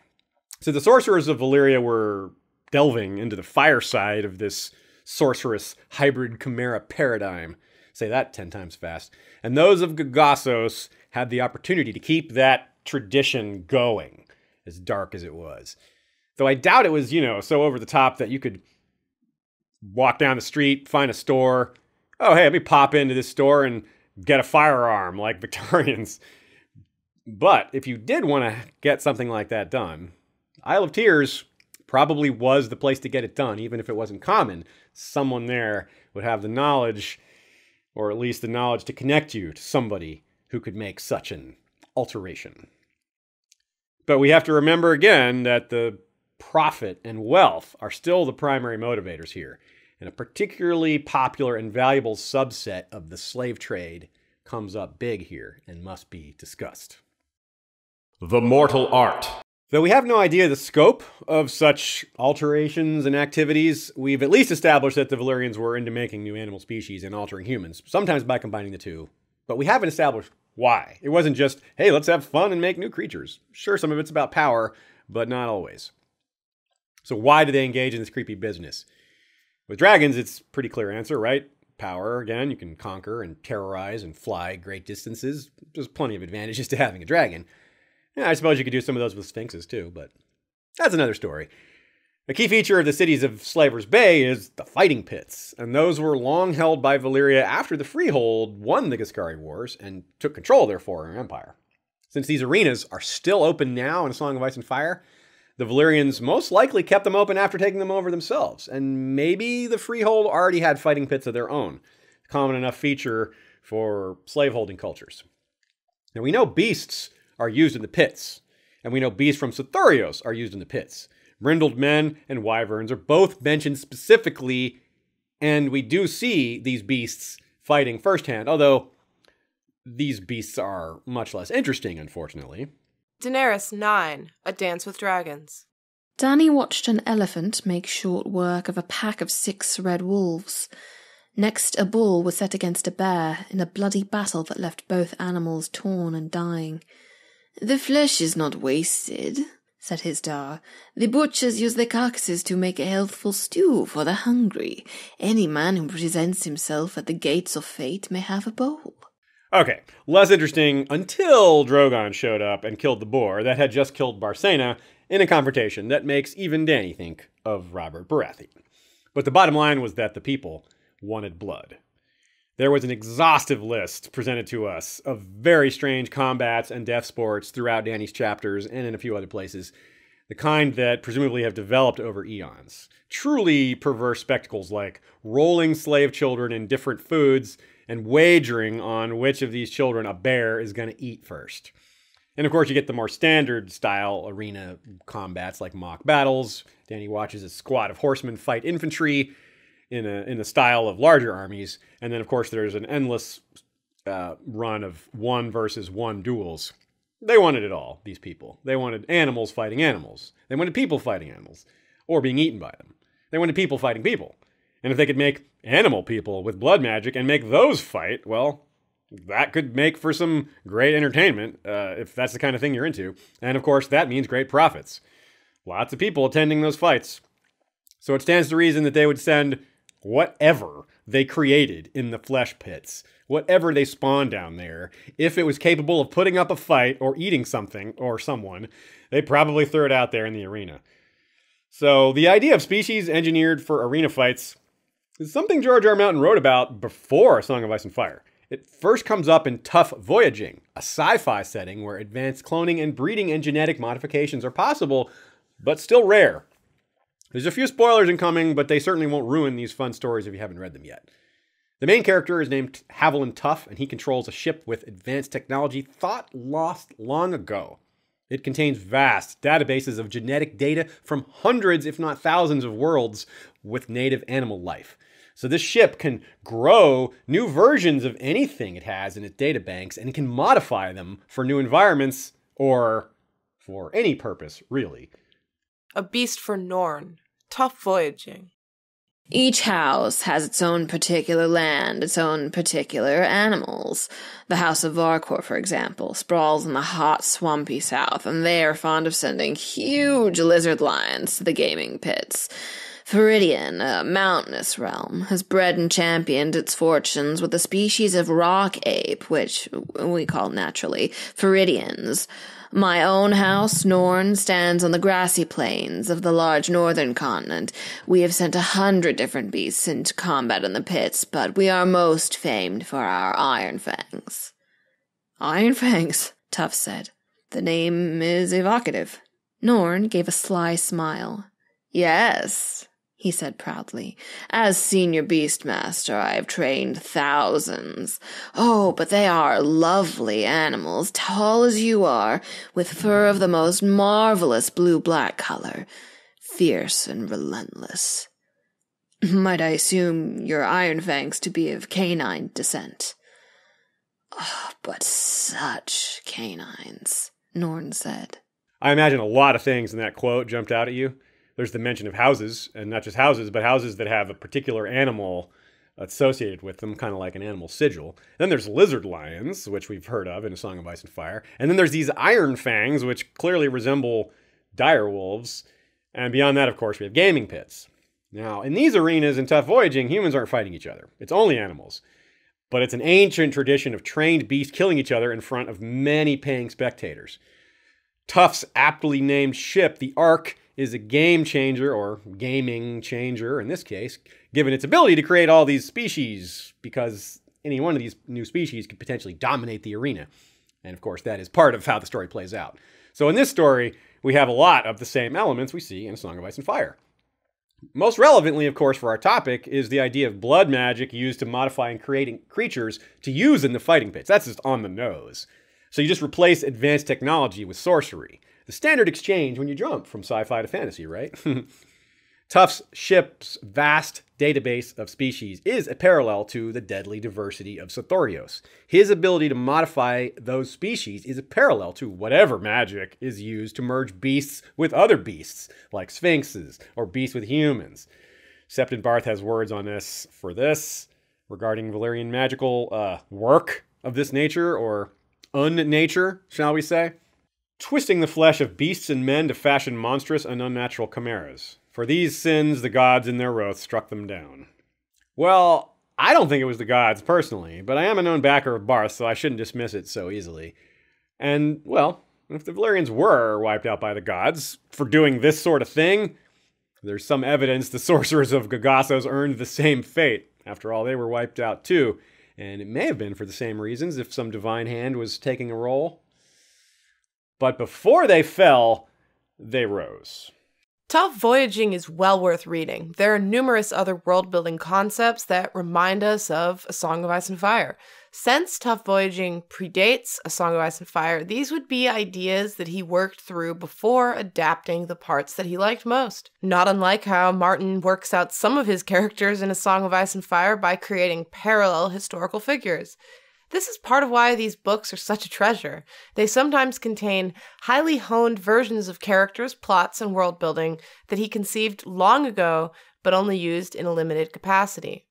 So the sorcerers of Valyria were delving into the fire side of this sorceress hybrid chimera paradigm. Say that 10 times fast. And those of Gogossos had the opportunity to keep that tradition going, as dark as it was. Though I doubt it was, so over the top that you could walk down the street, find a store. Oh, hey, let me pop into this store and get a firearm like Victarians. But if you did want to get something like that done, Isle of Tears probably was the place to get it done, even if it wasn't common. Someone there would have the knowledge, or at least the knowledge to connect you to somebody who could make such an alteration. But we have to remember again that the profit and wealth are still the primary motivators here, and a particularly popular and valuable subset of the slave trade comes up big here and must be discussed. The mortal art. Though we have no idea the scope of such alterations and activities, we've at least established that the Valyrians were into making new animal species and altering humans, sometimes by combining the two. But we haven't established why. It wasn't just, hey, let's have fun and make new creatures. Sure, some of it's about power, but not always. So why do they engage in this creepy business? With dragons, it's a pretty clear answer, right? Power, again, you can conquer and terrorize and fly great distances. There's plenty of advantages to having a dragon. Yeah, I suppose you could do some of those with sphinxes too, but that's another story. A key feature of the cities of Slaver's Bay is the fighting pits, and those were long held by Valyria after the Freehold won the Giscari Wars and took control of their former empire. Since these arenas are still open now in A Song of Ice and Fire, the Valyrians most likely kept them open after taking them over themselves, and maybe the Freehold already had fighting pits of their own, a common enough feature for slaveholding cultures. Now we know beasts are used in the pits, and we know beasts from Sothoryos are used in the pits. Brindled men and wyverns are both mentioned specifically, and we do see these beasts fighting firsthand, although these beasts are much less interesting, unfortunately. Daenerys 9, A Dance with Dragons. Dany watched an elephant make short work of a pack of 6 red wolves. Next, a bull was set against a bear in a bloody battle that left both animals torn and dying. "The flesh is not wasted," said his Dar. "The butchers use the carcasses to make a healthful stew for the hungry. Any man who presents himself at the gates of fate may have a bowl." Okay, less interesting until Drogon showed up and killed the boar that had just killed Barcena in a confrontation that makes even Dany think of Robert Baratheon. But the bottom line was that the people wanted blood. There was an exhaustive list presented to us of very strange combats and death sports throughout Dany's chapters and in a few other places, the kind that presumably have developed over eons. Truly perverse spectacles like rolling slave children in different foods and wagering on which of these children a bear is going to eat first. And of course, you get the more standard style arena combats like mock battles. Dany watches a squad of horsemen fight infantry in the style of larger armies. And then, of course, there's an endless run of 1-versus-1 duels. They wanted it all, these people. They wanted animals fighting animals. They wanted people fighting animals, or being eaten by them. They wanted people fighting people. And if they could make animal people with blood magic and make those fight, well, that could make for some great entertainment, if that's the kind of thing you're into. And of course, that means great profits. Lots of people attending those fights. So it stands to reason that they would send whatever they created in the flesh pits, whatever they spawned down there, if it was capable of putting up a fight or eating something or someone, they'd probably throw it out there in the arena. So the idea of species engineered for arena fights is something George R. R. Martin wrote about before A Song of Ice and Fire. It first comes up in Tough Voyaging, a sci-fi setting where advanced cloning and breeding and genetic modifications are possible, but still rare. There's a few spoilers incoming, but they certainly won't ruin these fun stories if you haven't read them yet. The main character is named Haviland Tough, and he controls a ship with advanced technology thought lost long ago. It contains vast databases of genetic data from hundreds, if not thousands, of worlds with native animal life. So this ship can grow new versions of anything it has in its databanks, and it can modify them for new environments, or for any purpose, really. A Beast for Norn. Tough Voyaging. Each house has its own particular land, its own particular animals. The House of Varkor, for example, sprawls in the hot, swampy south, and they are fond of sending huge lizard lions to the gaming pits. Viridian, a mountainous realm, has bred and championed its fortunes with a species of rock ape, which we call naturally Viridians. My own house, Norn, stands on the grassy plains of the large northern continent. We have sent 100 different beasts into combat in the pits, but we are most famed for our iron fangs. Iron fangs, Tuff said. The name is evocative. Norn gave a sly smile. Yes, he said proudly. As senior beastmaster, I have trained thousands. Oh, but they are lovely animals, tall as you are, with fur of the most marvelous blue-black color, fierce and relentless. Might I assume your iron fangs to be of canine descent? Oh, but such canines, Norn said. I imagine a lot of things in that quote jumped out at you. There's the mention of houses, and not just houses, but houses that have a particular animal associated with them, kind of like an animal sigil. Then there's lizard lions, which we've heard of in A Song of Ice and Fire. And then there's these iron fangs, which clearly resemble dire wolves. And beyond that, of course, we have gaming pits. Now, in these arenas in Tough Voyaging, humans aren't fighting each other. It's only animals. But it's an ancient tradition of trained beasts killing each other in front of many paying spectators. Tuff's aptly named ship, the Ark, is a game changer, or gaming changer in this case, given its ability to create all these species, because any one of these new species could potentially dominate the arena. And of course, that is part of how the story plays out. So in this story, we have a lot of the same elements we see in A Song of Ice and Fire. Most relevantly, of course, for our topic is the idea of blood magic used to modify and creating creatures to use in the fighting pits. That's just on the nose. So you just replace advanced technology with sorcery. The standard exchange when you jump from sci-fi to fantasy, right? Tuff's ship's vast database of species is a parallel to the deadly diversity of Sothoryos. His ability to modify those species is a parallel to whatever magic is used to merge beasts with other beasts, like sphinxes or beasts with humans. Septon Barth has words on this regarding Valyrian magical work of this nature, or unnature, shall we say. Twisting the flesh of beasts and men to fashion monstrous and unnatural chimeras. For these sins, the gods in their wrath struck them down. Well, I don't think it was the gods personally, but I am a known backer of Barth, so I shouldn't dismiss it so easily. And, well, if the Valyrians were wiped out by the gods for doing this sort of thing, there's some evidence the sorcerers of Gogossos earned the same fate. After all, they were wiped out too, and it may have been for the same reasons if some divine hand was taking a role. But before they fell, they rose. Tough Voyaging is well worth reading. There are numerous other world-building concepts that remind us of A Song of Ice and Fire. Since Tough Voyaging predates A Song of Ice and Fire, these would be ideas that he worked through before adapting the parts that he liked most. Not unlike how Martin works out some of his characters in A Song of Ice and Fire by creating parallel historical figures. This is part of why these books are such a treasure. They sometimes contain highly honed versions of characters, plots, and world building that he conceived long ago, but only used in a limited capacity.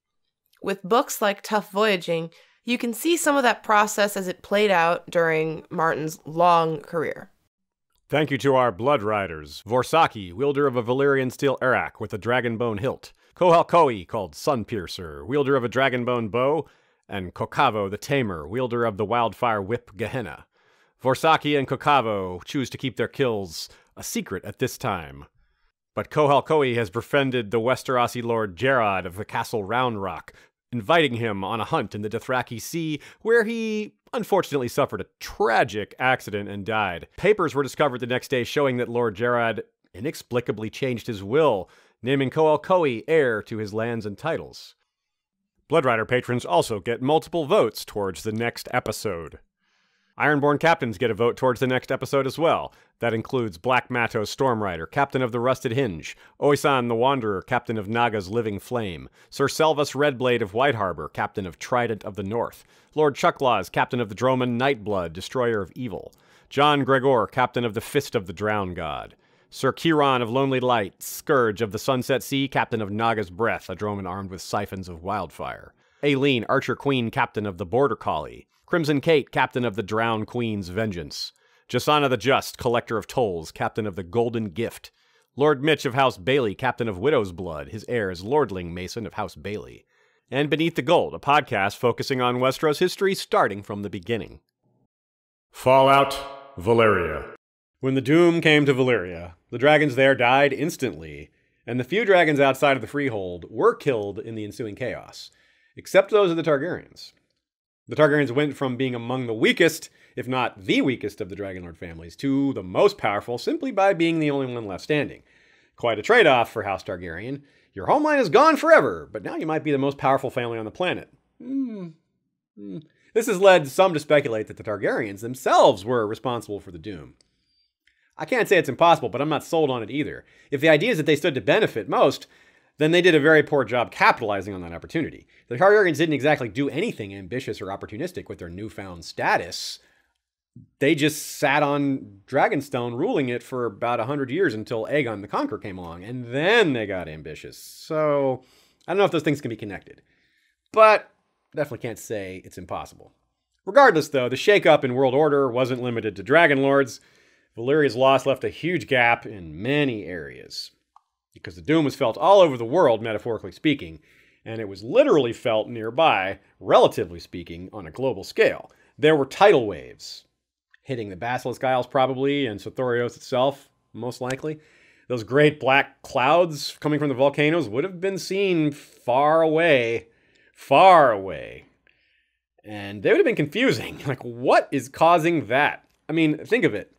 With books like Tough Voyaging, you can see some of that process as it played out during Martin's long career. Thank you to our blood riders. Vorsaki, wielder of a Valyrian steel arak with a dragonbone hilt. Kohalkoi, called Sunpiercer, wielder of a dragonbone bow. And Kokavo the Tamer, wielder of the wildfire whip Gehenna. Vorsaki and Kokavo choose to keep their kills a secret at this time. But Kohalkoi has befriended the Westerosi Lord Gerard of the Castle Round Rock, inviting him on a hunt in the Dothraki Sea, where he unfortunately suffered a tragic accident and died. Papers were discovered the next day showing that Lord Gerard inexplicably changed his will, naming Kohalkoi heir to his lands and titles. Bloodrider patrons also get multiple votes towards the next episode. Ironborn captains get a vote towards the next episode as well. That includes Black Matto Stormrider, captain of the Rusted Hinge, Oisan the Wanderer, captain of Naga's Living Flame, Sir Selvus Redblade of White Harbor, captain of Trident of the North, Lord Chucklaws, captain of the Droman Nightblood, destroyer of evil, John Gregor, captain of the Fist of the Drown God, Sir Kiron of Lonely Light, Scourge of the Sunset Sea, captain of Naga's Breath, a droman armed with siphons of wildfire. Aileen, Archer Queen, captain of the Border Collie. Crimson Kate, captain of the Drown Queen's Vengeance. Jasana the Just, collector of tolls, captain of the Golden Gift. Lord Mitch of House Bailey, captain of Widow's Blood, his heir is Lordling Mason of House Bailey. And Beneath the Gold, a podcast focusing on Westeros history starting from the beginning. Fallout, Valyria. When the doom came to Valyria, the dragons there died instantly, and the few dragons outside of the Freehold were killed in the ensuing chaos, except those of the Targaryens. The Targaryens went from being among the weakest, if not the weakest of the Dragonlord families, to the most powerful simply by being the only one left standing. Quite a trade-off for House Targaryen. Your homeland is gone forever, but now you might be the most powerful family on the planet. This has led some to speculate that the Targaryens themselves were responsible for the doom. I can't say it's impossible, but I'm not sold on it either. If the idea is that they stood to benefit most, then they did a very poor job capitalizing on that opportunity. The Targaryens didn't exactly do anything ambitious or opportunistic with their newfound status. They just sat on Dragonstone ruling it for about 100 years until Aegon the Conqueror came along, and then they got ambitious. So, I don't know if those things can be connected. But, definitely can't say it's impossible. Regardless, though, the shakeup in world order wasn't limited to Dragonlords. Valyria's loss left a huge gap in many areas, because the doom was felt all over the world, metaphorically speaking, and it was literally felt nearby, relatively speaking, on a global scale. There were tidal waves, hitting the Basilisk Isles probably, and Sothoryos itself, most likely. Those great black clouds coming from the volcanoes would have been seen far away, and they would have been confusing. Like, what is causing that? I mean, think of it.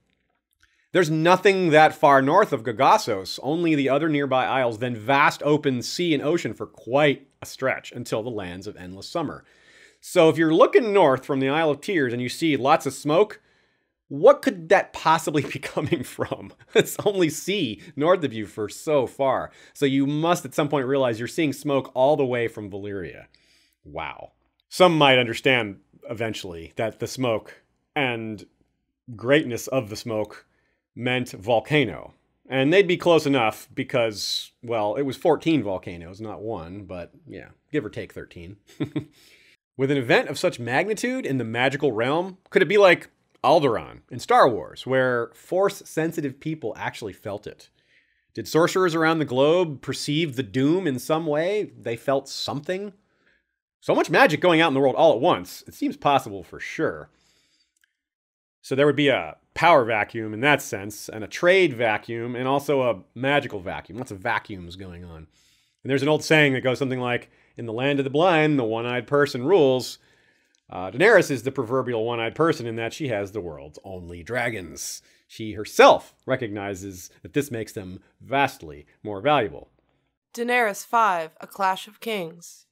There's nothing that far north of Gogossos, only the other nearby isles, then vast open sea and ocean for quite a stretch until the lands of endless summer. So if you're looking north from the Isle of Tears and you see lots of smoke, what could that possibly be coming from? It's only sea north of you for so far. So you must at some point realize you're seeing smoke all the way from Valyria. Wow. Some might understand eventually that the smoke and greatness of the smoke meant volcano. And they'd be close enough because, well, it was 14 volcanoes, not one, but yeah, give or take 13. With an event of such magnitude in the magical realm, could it be like Alderaan in Star Wars, where Force-sensitive people actually felt it? Did sorcerers around the globe perceive the doom in some way? They felt something? So much magic going out in the world all at once, it seems possible for sure. So there would be a power vacuum in that sense, and a trade vacuum, and also a magical vacuum. Lots of vacuums going on. And there's an old saying that goes something like, in the land of the blind, the one-eyed person rules. Daenerys is the proverbial one-eyed person in that she has the world's only dragons. She herself recognizes that this makes them vastly more valuable. Daenerys 5, A Clash of Kings.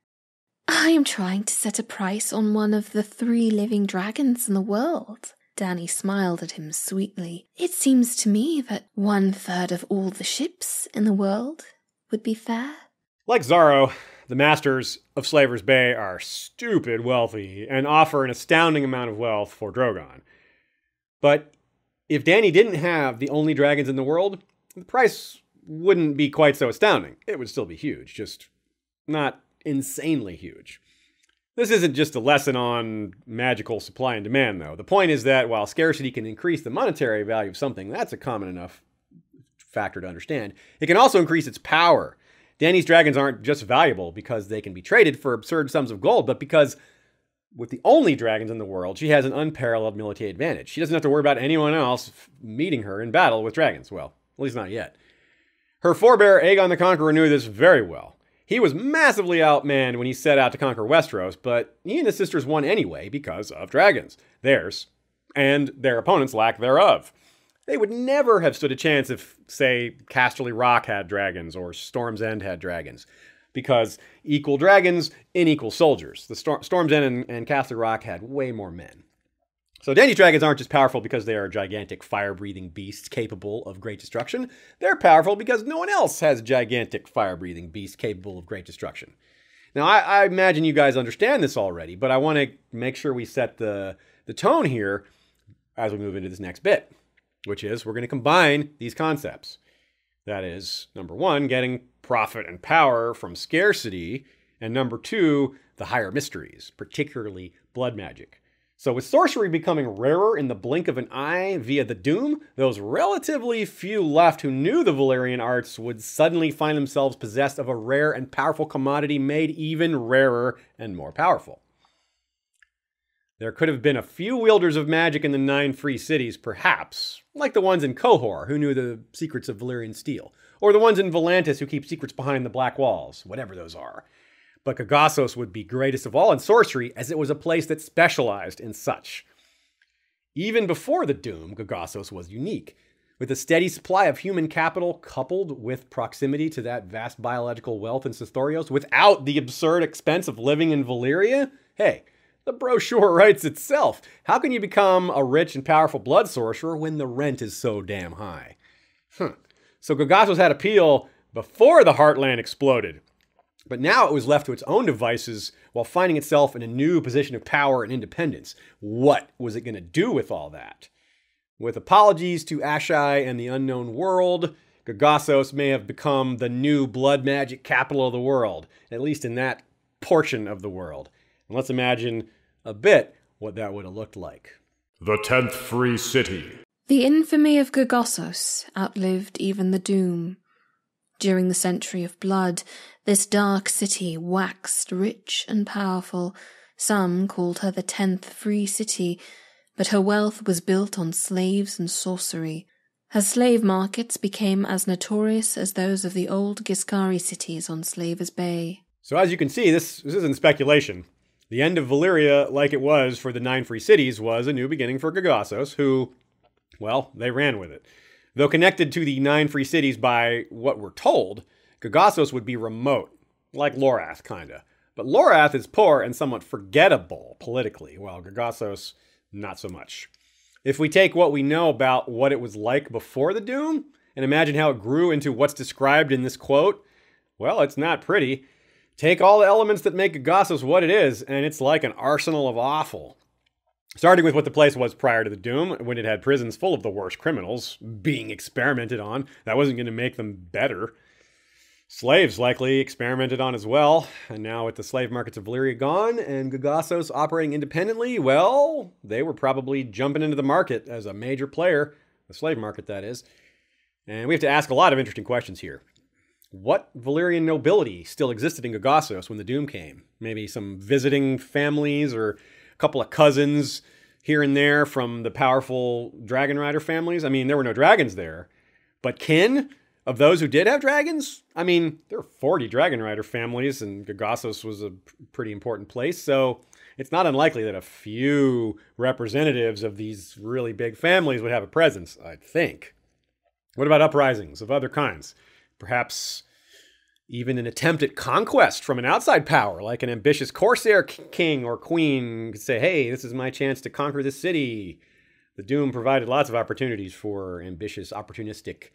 I am trying to set a price on one of the 3 living dragons in the world. Dany smiled at him sweetly. It seems to me that 1/3 of all the ships in the world would be fair. Like Xaro, the masters of Slaver's Bay are stupid wealthy and offer an astounding amount of wealth for Drogon. But if Dany didn't have the only dragons in the world, the price wouldn't be quite so astounding. It would still be huge, just not insanely huge. This isn't just a lesson on magical supply and demand, though. The point is that while scarcity can increase the monetary value of something, that's a common enough factor to understand, it can also increase its power. Dany's dragons aren't just valuable because they can be traded for absurd sums of gold, but because with the only dragons in the world, she has an unparalleled military advantage. She doesn't have to worry about anyone else meeting her in battle with dragons. Well, at least not yet. Her forebear, Aegon the Conqueror, knew this very well. He was massively outmanned when he set out to conquer Westeros, but he and his sisters won anyway because of dragons. Theirs, and their opponents' lack thereof. They would never have stood a chance if, say, Casterly Rock had dragons or Storm's End had dragons. Because equal dragons, unequal soldiers. The Storm's End and Casterly Rock had way more men. So Dany's dragons aren't just powerful because they are gigantic fire-breathing beasts capable of great destruction. They're powerful because no one else has gigantic fire-breathing beasts capable of great destruction. Now, I imagine you guys understand this already, but I want to make sure we set the tone here as we move into this next bit, which is we're going to combine these concepts. That is, number 1, getting profit and power from scarcity, and number 2, the higher mysteries, particularly blood magic. So with sorcery becoming rarer in the blink of an eye via the Doom, those relatively few left who knew the Valyrian arts would suddenly find themselves possessed of a rare and powerful commodity made even rarer and more powerful. There could have been a few wielders of magic in the 9 free cities, perhaps, like the ones in Qohor who knew the secrets of Valyrian steel, or the ones in Volantis who keep secrets behind the black walls, whatever those are. But Gogossos would be greatest of all in sorcery, as it was a place that specialized in such. Even before the Doom, Gogossos was unique. With a steady supply of human capital coupled with proximity to that vast biological wealth in Sothoryos, without the absurd expense of living in Valyria, hey, the brochure writes itself. How can you become a rich and powerful blood sorcerer when the rent is so damn high? So Gogossos had appeal before the Heartland exploded. But now it was left to its own devices while finding itself in a new position of power and independence. What was it going to do with all that? With apologies to Ashai and the unknown world, Gogossos may have become the new blood magic capital of the world, at least in that portion of the world. And let's imagine a bit what that would have looked like. The 10th Free City. The infamy of Gogossos outlived even the Doom. During the Century of Blood, this dark city waxed rich and powerful. Some called her the 10th Free City, but her wealth was built on slaves and sorcery. Her slave markets became as notorious as those of the old Giscari cities on Slaver's Bay. So as you can see, this isn't speculation. The end of Valyria, like it was for the 9 free cities, was a new beginning for Gogossos, who, well, they ran with it. Though connected to the 9 free cities by what we're told, Gogossos would be remote, like Lorath, kinda. But Lorath is poor and somewhat forgettable politically, while Gogossos, not so much. If we take what we know about what it was like before the Doom, and imagine how it grew into what's described in this quote, well, it's not pretty. Take all the elements that make Gogossos what it is, and it's like an arsenal of awful. Starting with what the place was prior to the Doom, when it had prisons full of the worst criminals being experimented on. That wasn't going to make them better. Slaves likely experimented on as well. And now with the slave markets of Valyria gone and Gogossos operating independently, well, they were probably jumping into the market as a major player. The slave market, that is. And we have to ask a lot of interesting questions here. What Valyrian nobility still existed in Gogossos when the Doom came? Maybe some visiting families or a couple of cousins here and there from the powerful dragon rider families. I mean, there were no dragons there. But kin of those who did have dragons? I mean, there were 40 dragon rider families, and Gogossos was a pretty important place. So it's not unlikely that a few representatives of these really big families would have a presence, I'd think. What about uprisings of other kinds? Perhaps even an attempt at conquest from an outside power, like an ambitious corsair king or queen could say, hey, this is my chance to conquer this city. The Doom provided lots of opportunities for ambitious, opportunistic,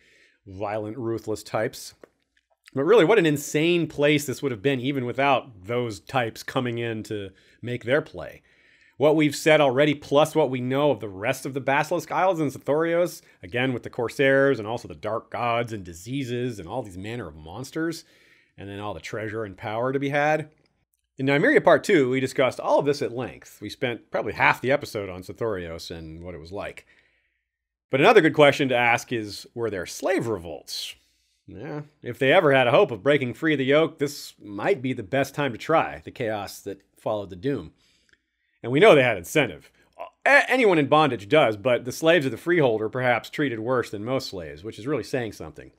violent, ruthless types. But really, what an insane place this would have been even without those types coming in to make their play. What we've said already, plus what we know of the rest of the Basilisk Isles and Sothoryos, again with the Corsairs and also the Dark Gods and diseases and all these manner of monsters, and then all the treasure and power to be had. In Nymeria Part 2, we discussed all of this at length. We spent probably half the episode on Sothoryos and what it was like. But another good question to ask is, were there slave revolts? Yeah, if they ever had a hope of breaking free of the yoke, this might be the best time to try the chaos that followed the Doom. And we know they had incentive. Anyone in bondage does, but the slaves of the freeholder perhaps treated worse than most slaves, which is really saying something.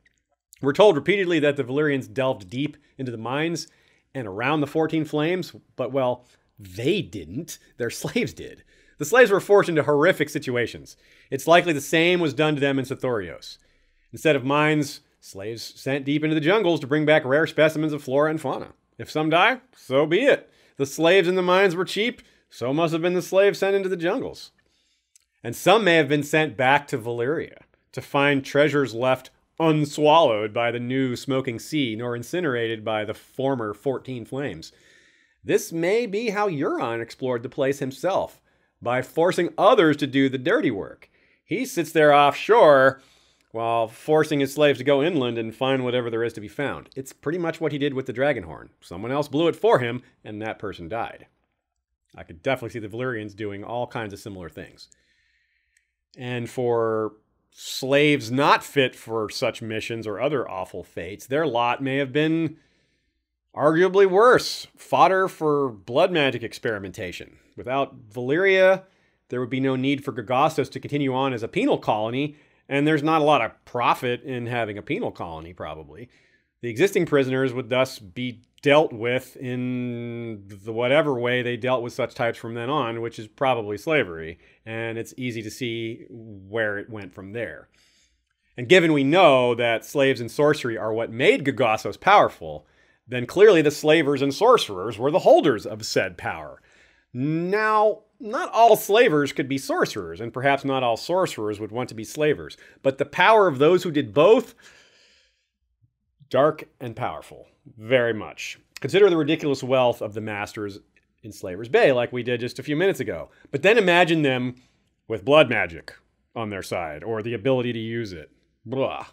We're told repeatedly that the Valyrians delved deep into the mines and around the 14 Flames, but, well, they didn't. Their slaves did. The slaves were forced into horrific situations. It's likely the same was done to them in Sothoryos. Instead of mines, slaves sent deep into the jungles to bring back rare specimens of flora and fauna. If some die, so be it. The slaves in the mines were cheap, so must have been the slaves sent into the jungles. And some may have been sent back to Valyria to find treasures left unswallowed by the new smoking sea, nor incinerated by the former 14 Flames. This may be how Euron explored the place himself, by forcing others to do the dirty work. He sits there offshore while forcing his slaves to go inland and find whatever there is to be found. It's pretty much what he did with the Dragonhorn. Someone else blew it for him, and that person died. I could definitely see the Valyrians doing all kinds of similar things. And for slaves not fit for such missions or other awful fates, their lot may have been arguably worse. Fodder for blood magic experimentation. Without Valyria, there would be no need for Gogossos to continue on as a penal colony, and there's not a lot of profit in having a penal colony, probably. The existing prisoners would thus be dealt with in the whatever way they dealt with such types from then on, which is probably slavery, and it's easy to see where it went from there. And given we know that slaves and sorcery are what made Gogossos powerful, then clearly the slavers and sorcerers were the holders of said power. Now, not all slavers could be sorcerers, and perhaps not all sorcerers would want to be slavers, but the power of those who did both, dark and powerful, very much. Consider the ridiculous wealth of the masters in Slaver's Bay, like we did just a few minutes ago. But then imagine them with blood magic on their side, or the ability to use it. Blah.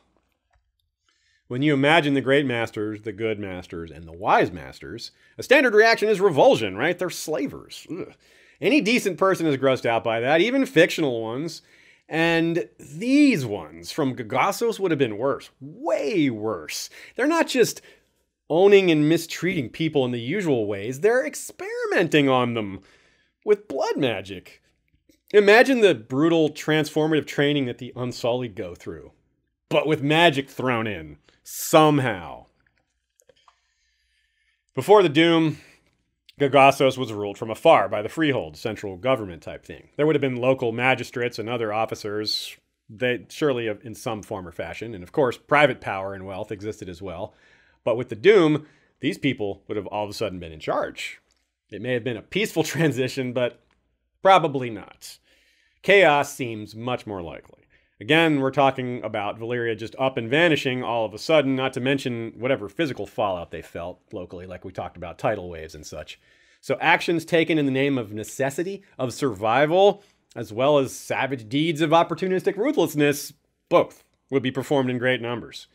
When you imagine the great masters, the good masters, and the wise masters, a standard reaction is revulsion, right? They're slavers. Ugh. Any decent person is grossed out by that, even fictional ones. And these ones from Gogossos would have been worse, way worse. They're not just owning and mistreating people in the usual ways, they're experimenting on them with blood magic. Imagine the brutal transformative training that the Unsullied go through, but with magic thrown in, somehow. Before the Doom, Gogossos was ruled from afar by the freehold, central government type thing. There would have been local magistrates and other officers, they surely in some form or fashion, and of course private power and wealth existed as well. But with the Doom, these people would have all of a sudden been in charge. It may have been a peaceful transition, but probably not. Chaos seems much more likely. Again, we're talking about Valyria just up and vanishing all of a sudden, not to mention whatever physical fallout they felt locally, like we talked about tidal waves and such. So actions taken in the name of necessity, of survival, as well as savage deeds of opportunistic ruthlessness, both would be performed in great numbers.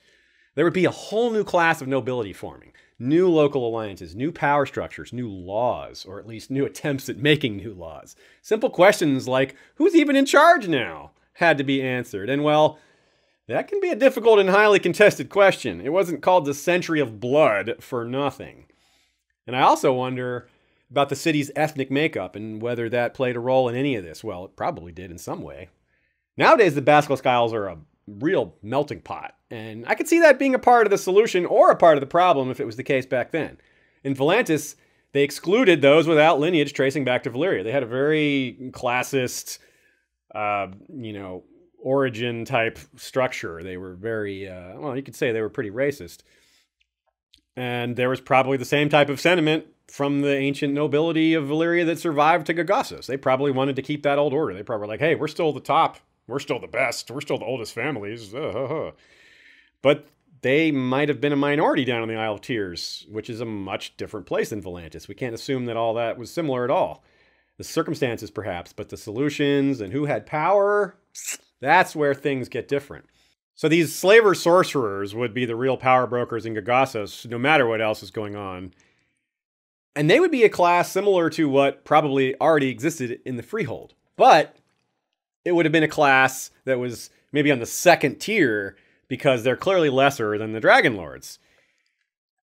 There would be a whole new class of nobility forming, new local alliances, new power structures, new laws, or at least new attempts at making new laws. Simple questions like, who's even in charge now? Had to be answered. And well, that can be a difficult and highly contested question. It wasn't called the Century of Blood for nothing. And I also wonder about the city's ethnic makeup and whether that played a role in any of this. Well, it probably did in some way. Nowadays, the Basilisk Isles are a real melting pot, and I could see that being a part of the solution or a part of the problem if it was the case back then. In Volantis, they excluded those without lineage tracing back to Valyria. They had a very classist, origin type structure. They were very, you could say they were pretty racist. And there was probably the same type of sentiment from the ancient nobility of Valyria that survived to Gogossos. They probably wanted to keep that old order. They probably were like, hey, we're still the top. We're still the best. We're still the oldest families. But they might have been a minority down on the Isle of Tears, which is a much different place than Volantis. We can't assume that all that was similar at all. The circumstances, perhaps, but the solutions and who had power, that's where things get different. So these slaver sorcerers would be the real power brokers in Gogossos, no matter what else is going on. And they would be a class similar to what probably already existed in the Freehold. But it would have been a class that was maybe on the second tier because they're clearly lesser than the Dragon Lords.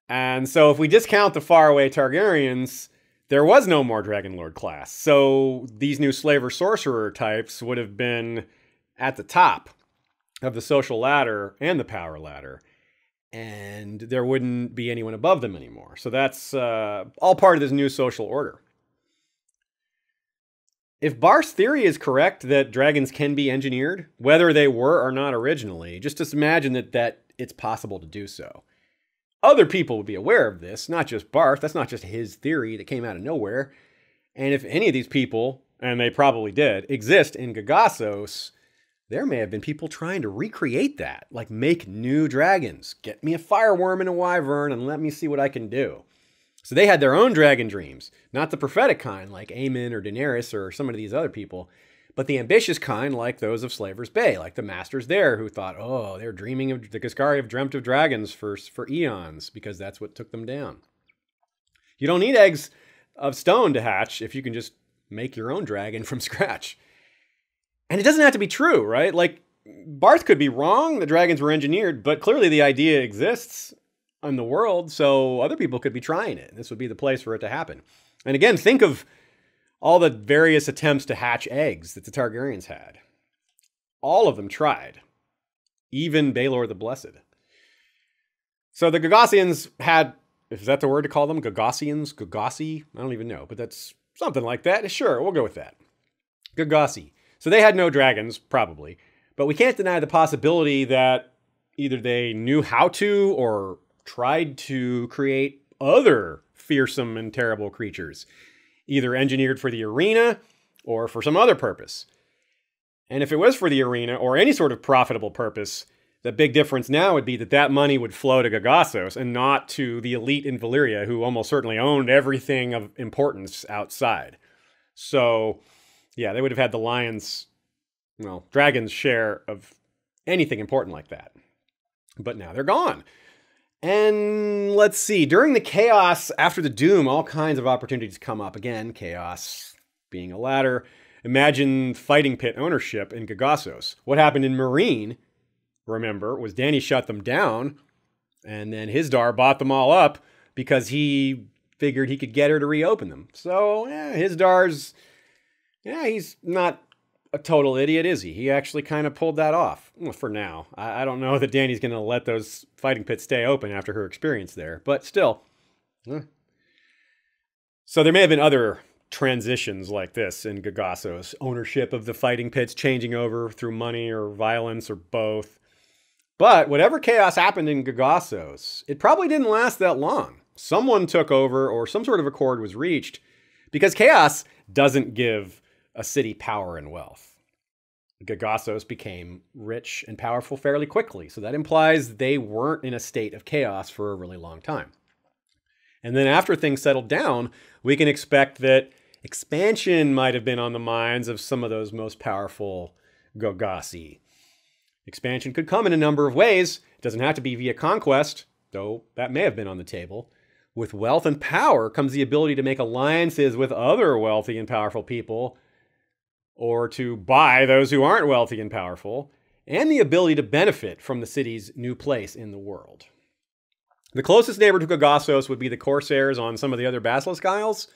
And so if we discount the faraway Targaryens, there was no more Dragon Lord class. So these new slaver sorcerer types would have been at the top of the social ladder and the power ladder. And there wouldn't be anyone above them anymore. So that's all part of this new social order. If Barth's theory is correct that dragons can be engineered, whether they were or not originally, just imagine that it's possible to do so. Other people would be aware of this, not just Barth. That's not just his theory that came out of nowhere. And if any of these people, and they probably did, exist in Gogossos, there may have been people trying to recreate that, like make new dragons. Get me a fireworm and a wyvern and let me see what I can do. So they had their own dragon dreams, not the prophetic kind like Aemon or Daenerys or some of these other people, but the ambitious kind like those of Slaver's Bay, like the masters there who thought, oh, they're dreaming of, the Giscari have dreamt of dragons for eons because that's what took them down. You don't need eggs of stone to hatch if you can just make your own dragon from scratch. And it doesn't have to be true, right? Like, Barth could be wrong, the dragons were engineered, but clearly the idea exists in the world, so other people could be trying it. This would be the place for it to happen. And again, think of all the various attempts to hatch eggs that the Targaryens had. All of them tried. Even Baelor the Blessed. So the Gogossians had, is that the word to call them? Gogossians? Gogossi? I don't even know, but that's something like that. Sure, we'll go with that. Gogossi. So they had no dragons, probably. But we can't deny the possibility that either they knew how to or tried to create other fearsome and terrible creatures, either engineered for the arena or for some other purpose. And if it was for the arena or any sort of profitable purpose, the big difference now would be that that money would flow to Gogossos and not to the elite in Valyria, who almost certainly owned everything of importance outside. So, yeah, they would have had the lions, well, dragons' share of anything important like that. But now they're gone. And let's see, during the chaos after the doom, all kinds of opportunities come up. Again, chaos being a ladder. Imagine fighting pit ownership in Gogossos. What happened in Meereen, remember, was Dany shut them down, and then Hisdar bought them all up because he figured he could get her to reopen them. So, Hisdar's, he's not a total idiot, is he? He actually kind of pulled that off. Well, for now. I don't know that Dany's going to let those fighting pits stay open after her experience there, but still. So there may have been other transitions like this in Gogossos. Ownership of the fighting pits changing over through money or violence or both. But whatever chaos happened in Gogossos, it probably didn't last that long. Someone took over or some sort of accord was reached because chaos doesn't give a city power and wealth. Gogossos became rich and powerful fairly quickly, so that implies they weren't in a state of chaos for a really long time. And then after things settled down, we can expect that expansion might have been on the minds of some of those most powerful Gogossi. Expansion could come in a number of ways. It doesn't have to be via conquest, though that may have been on the table. With wealth and power comes the ability to make alliances with other wealthy and powerful people, or to buy those who aren't wealthy and powerful, and the ability to benefit from the city's new place in the world. The closest neighbor to Gogossos would be the Corsairs on some of the other Basilisk Isles.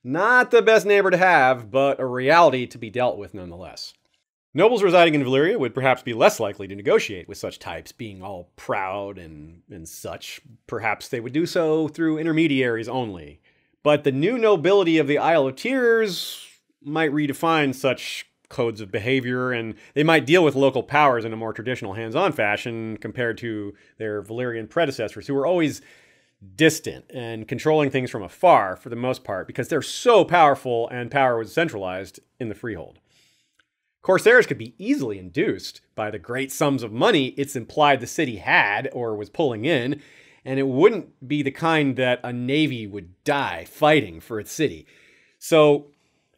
Not the best neighbor to have, but a reality to be dealt with nonetheless. Nobles residing in Valyria would perhaps be less likely to negotiate with such types, being all proud and such. Perhaps they would do so through intermediaries only. But the new nobility of the Isle of Tears might redefine such codes of behavior, and they might deal with local powers in a more traditional hands-on fashion compared to their Valyrian predecessors, who were always distant and controlling things from afar for the most part because they're so powerful and power was centralized in the freehold. Corsairs could be easily induced by the great sums of money it's implied the city had or was pulling in, and it wouldn't be the kind that a navy would die fighting for its city. So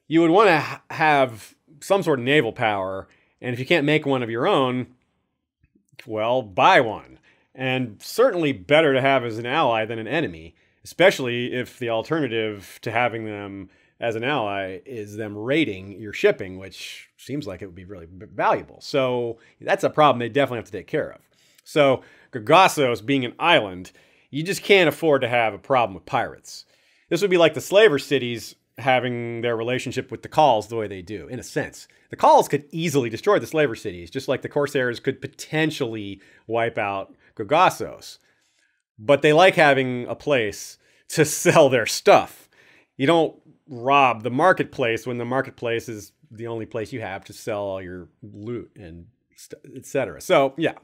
you would want to have some sort of naval power, and if you can't make one of your own, well, buy one. And certainly better to have as an ally than an enemy, especially if the alternative to having them as an ally is them raiding your shipping, which seems like it would be really valuable. So that's a problem they definitely have to take care of. So Gogossos being an island, you just can't afford to have a problem with pirates. This would be like the slaver cities having their relationship with the Khals the way they do, in a sense. The Khals could easily destroy the slaver cities, just like the Corsairs could potentially wipe out Gogossos. But they like having a place to sell their stuff. You don't rob the marketplace when the marketplace is the only place you have to sell all your loot and etc. So, yeah.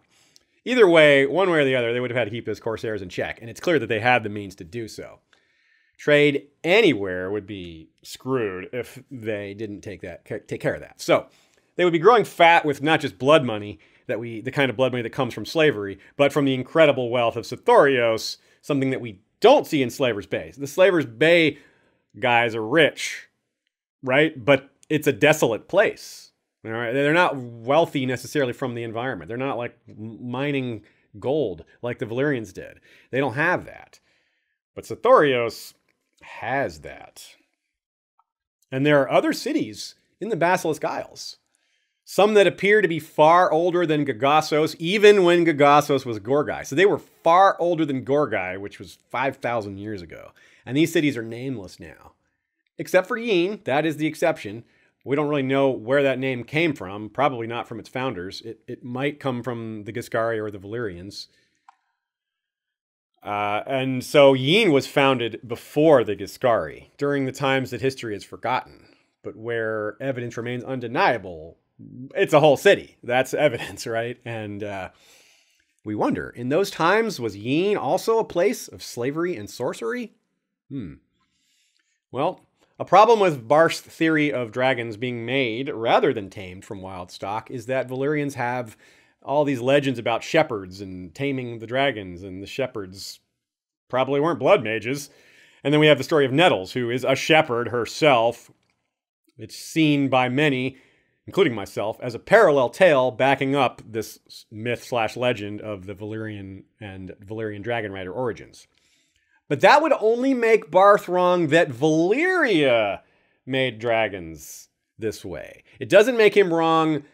Either way, one way or the other, they would have had to keep those Corsairs in check, and it's clear that they had the means to do so. Trade anywhere would be screwed if they didn't take care of that. So they would be growing fat with not just blood money, the kind of blood money that comes from slavery, but from the incredible wealth of Sothoryos, something that we don't see in Slaver's Bay. The Slaver's Bay guys are rich, right? But it's a desolate place. All right? They're not wealthy necessarily from the environment. They're not like mining gold like the Valyrians did. They don't have that. But Sothoryos, has that. And there are other cities in the Basilisk Isles. Some that appear to be far older than Gogossos, even when Gogossos was Gorgai. So they were far older than Gorgai, which was 5,000 years ago. And these cities are nameless now. Except for Yin, that is the exception. We don't really know where that name came from. Probably not from its founders. It might come from the Giscari or the Valyrians. And so Yin was founded before the Giscari, during the times that history is forgotten. But where evidence remains undeniable, it's a whole city. That's evidence, right? And we wonder, in those times, was Yin also a place of slavery and sorcery? Well, a problem with Barth's theory of dragons being made rather than tamed from wild stock is that Valyrians have all these legends about shepherds and taming the dragons, and the shepherds probably weren't blood mages. And then we have the story of Nettles, who is a shepherd herself. It's seen by many, including myself, as a parallel tale backing up this myth/legend of the Valyrian and Valyrian Dragon Rider origins. But that would only make Barth wrong that Valyria made dragons this way. It doesn't make him wrong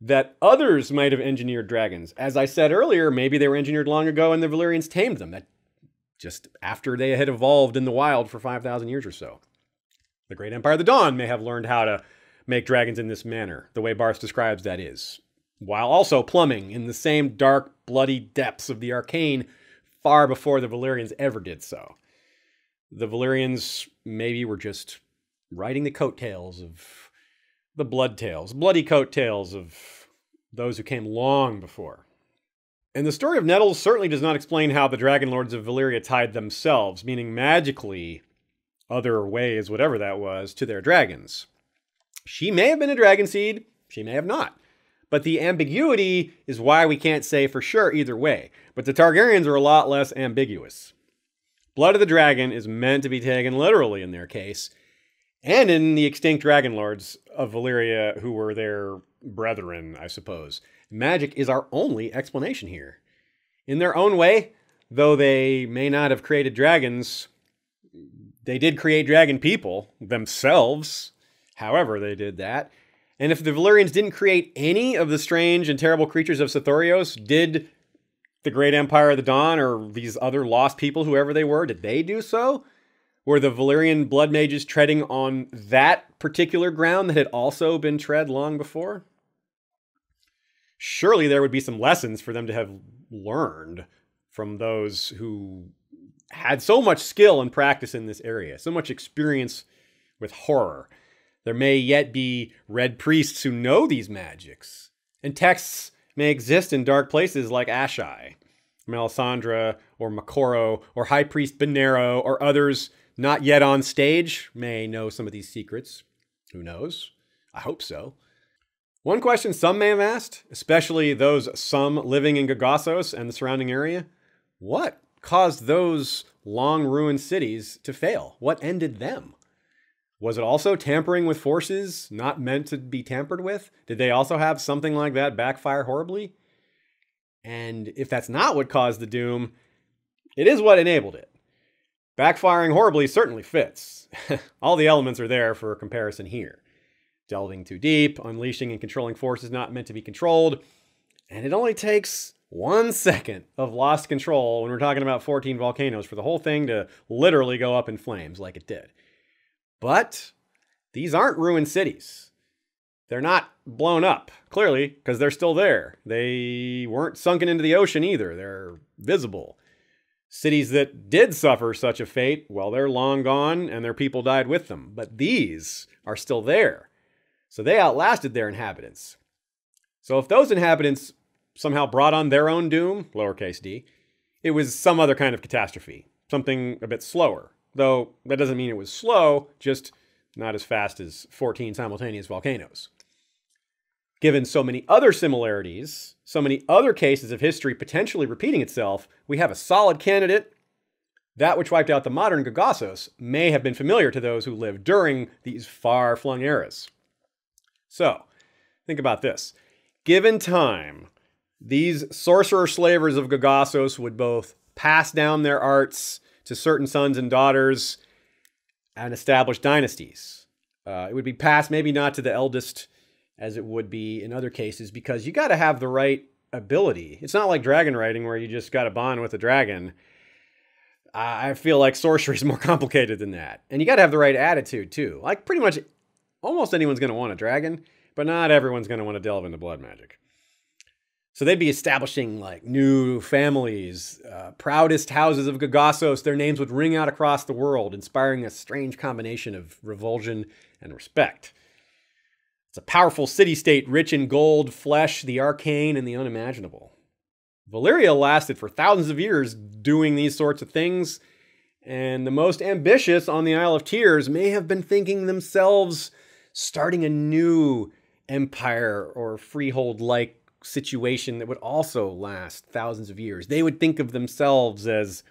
that others might have engineered dragons. As I said earlier, maybe they were engineered long ago and the Valyrians tamed them. That just after they had evolved in the wild for 5,000 years or so. The Great Empire of the Dawn may have learned how to make dragons in this manner, the way Barth describes that is, while also plumbing in the same dark, bloody depths of the arcane far before the Valyrians ever did so. The Valyrians maybe were just riding the coattails of the bloody coattails of those who came long before. And the story of Nettles certainly does not explain how the Dragon Lords of Valyria tied themselves, meaning magically, other ways, whatever that was, to their dragons. She may have been a dragon seed, she may have not. But the ambiguity is why we can't say for sure either way. But the Targaryens are a lot less ambiguous. Blood of the dragon is meant to be taken literally in their case, and in the extinct Dragon Lords of Valyria who were their brethren, I suppose. Magic is our only explanation here. In their own way, though they may not have created dragons, they did create dragon people themselves, however they did that. And if the Valyrians didn't create any of the strange and terrible creatures of Sothoryos, did the Great Empire of the Dawn or these other lost people, whoever they were, did they do so? Were the Valyrian blood mages treading on that particular ground that had also been tread long before? Surely there would be some lessons for them to have learned from those who had so much skill and practice in this area, so much experience with horror. There may yet be red priests who know these magics, and texts may exist in dark places like Ashai, Melisandre, or Makoro, or High Priest Benero, or others not yet on stage may know some of these secrets. Who knows? I hope so. One question some may have asked, especially those some living in Gogossos and the surrounding area, what caused those long ruined cities to fail? What ended them? Was it also tampering with forces not meant to be tampered with? Did they also have something like that backfire horribly? And if that's not what caused the doom, it is what enabled it. Backfiring horribly certainly fits. All the elements are there for comparison here. Delving too deep, unleashing and controlling forces not meant to be controlled, and it only takes 1 second of lost control when we're talking about 14 volcanoes for the whole thing to literally go up in flames like it did. But these aren't ruined cities. They're not blown up, clearly, because they're still there. They weren't sunken into the ocean either. They're visible. Cities that did suffer such a fate, well, they're long gone and their people died with them. But these are still there. So they outlasted their inhabitants. So if those inhabitants somehow brought on their own doom, lowercase d, it was some other kind of catastrophe. Something a bit slower. Though that doesn't mean it was slow, just not as fast as 14 simultaneous volcanoes. Given so many other similarities, so many other cases of history potentially repeating itself, we have a solid candidate. That which wiped out the modern Gogossos may have been familiar to those who lived during these far-flung eras. So, think about this. Given time, these sorcerer slavers of Gogossos would both pass down their arts to certain sons and daughters, and establish dynasties. It would be passed maybe not to the eldest as it would be in other cases, because you got to have the right ability. It's not like dragon riding where you just got to bond with a dragon. I feel like sorcery is more complicated than that. And you got to have the right attitude too. Like pretty much almost anyone's going to want a dragon, but not everyone's going to want to delve into blood magic. So they'd be establishing like new families, proudest houses of Gogossos. Their names would ring out across the world, inspiring a strange combination of revulsion and respect. It's a powerful city-state rich in gold, flesh, the arcane, and the unimaginable. Valyria lasted for thousands of years doing these sorts of things, and the most ambitious on the Isle of Tears may have been thinking themselves starting a new empire or freehold-like situation that would also last thousands of years. They would think of themselves as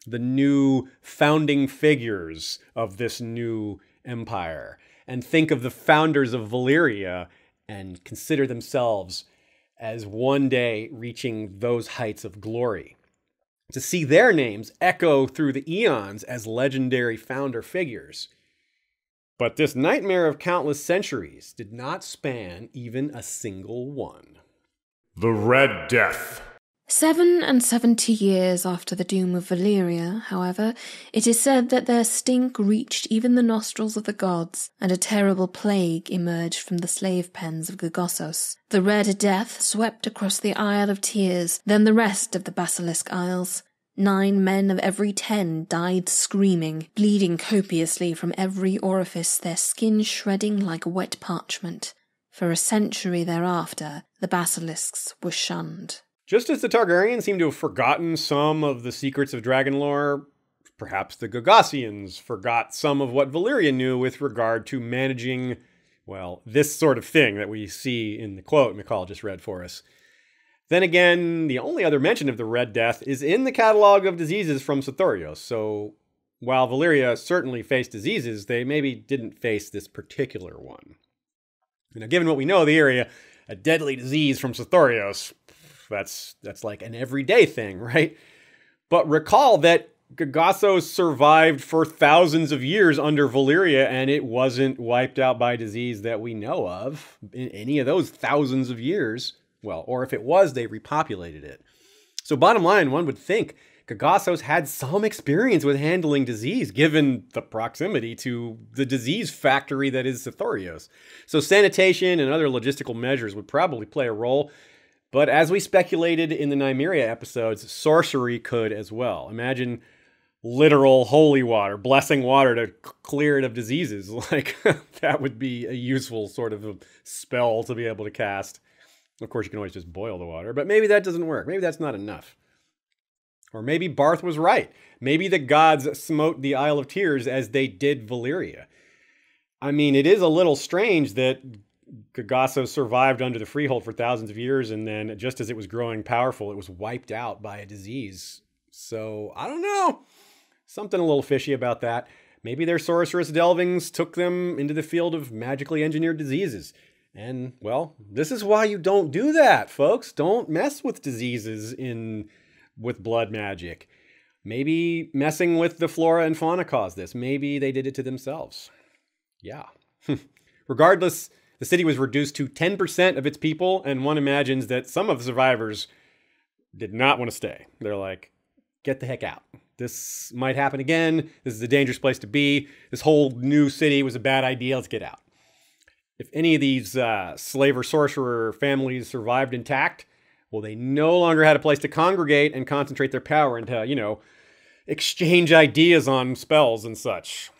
the new founding figures of this new empire, and think of the founders of Valyria and consider themselves as one day reaching those heights of glory. To see their names echo through the eons as legendary founder figures. But this nightmare of countless centuries did not span even a single one. The Red Death. 77 years after the doom of Valyria, however, it is said that their stink reached even the nostrils of the gods, and a terrible plague emerged from the slave pens of Gogossos. The Red Death swept across the Isle of Tears, then the rest of the Basilisk Isles. 9 men of every 10 died screaming, bleeding copiously from every orifice, their skin shredding like wet parchment. For a century thereafter, the basilisks were shunned. Just as the Targaryens seem to have forgotten some of the secrets of dragon lore, perhaps the Gogossians forgot some of what Valyria knew with regard to managing, well, this sort of thing that we see in the quote McCall just read for us. Then again, the only other mention of the Red Death is in the catalog of diseases from Sothoryos, so while Valyria certainly faced diseases, they maybe didn't face this particular one. Now, given what we know of the area, a deadly disease from Sothoryos, that's like an everyday thing, right? But recall that Gogossos survived for thousands of years under Valyria, and it wasn't wiped out by disease that we know of in any of those thousands of years. Well, or if it was, they repopulated it. So bottom line, one would think Gogossos had some experience with handling disease, given the proximity to the disease factory that is Sothoryos. So sanitation and other logistical measures would probably play a role. But as we speculated in the Nymeria episodes, sorcery could as well. Imagine literal holy water, blessing water to clear it of diseases. Like, that would be a useful sort of a spell to be able to cast. Of course, you can always just boil the water, but maybe that doesn't work. Maybe that's not enough. Or maybe Barth was right. Maybe the gods smote the Isle of Tears as they did Valyria. I mean, it is a little strange that Gogossos survived under the freehold for thousands of years, and then just as it was growing powerful, it was wiped out by a disease. So, I don't know. Something a little fishy about that. Maybe their sorceress delvings took them into the field of magically engineered diseases. And, well, this is why you don't do that, folks. Don't mess with diseases with blood magic. Maybe messing with the flora and fauna caused this. Maybe they did it to themselves. Yeah. Regardless, the city was reduced to 10% of its people, and one imagines that some of the survivors did not want to stay. They're like, get the heck out. This might happen again. This is a dangerous place to be. This whole new city was a bad idea. Let's get out. If any of these slaver sorcerer families survived intact, well, they no longer had a place to congregate and concentrate their power and to, exchange ideas on spells and such.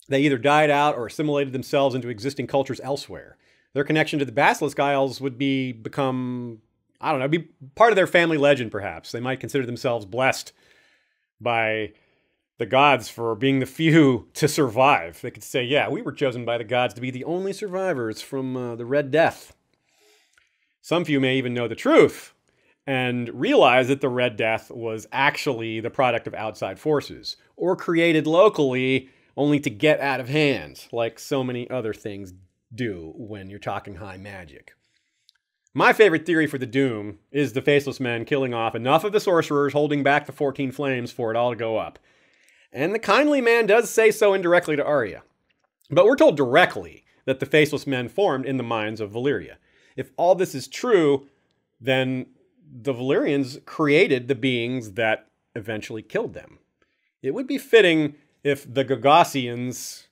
They either died out or assimilated themselves into existing cultures elsewhere. Their connection to the Basilisk Isles would be part of their family legend, perhaps. They might consider themselves blessed by the gods for being the few to survive. They could say, yeah, we were chosen by the gods to be the only survivors from the Red Death. Some few may even know the truth and realize that the Red Death was actually the product of outside forces, or created locally only to get out of hand, like so many other things do when you're talking high magic. My favorite theory for the Doom is the Faceless Men killing off enough of the sorcerers holding back the 14 flames for it all to go up. And the kindly man does say so indirectly to Arya. But we're told directly that the Faceless Men formed in the mines of Valyria. If all this is true, then the Valyrians created the beings that eventually killed them. It would be fitting if the Gogossians,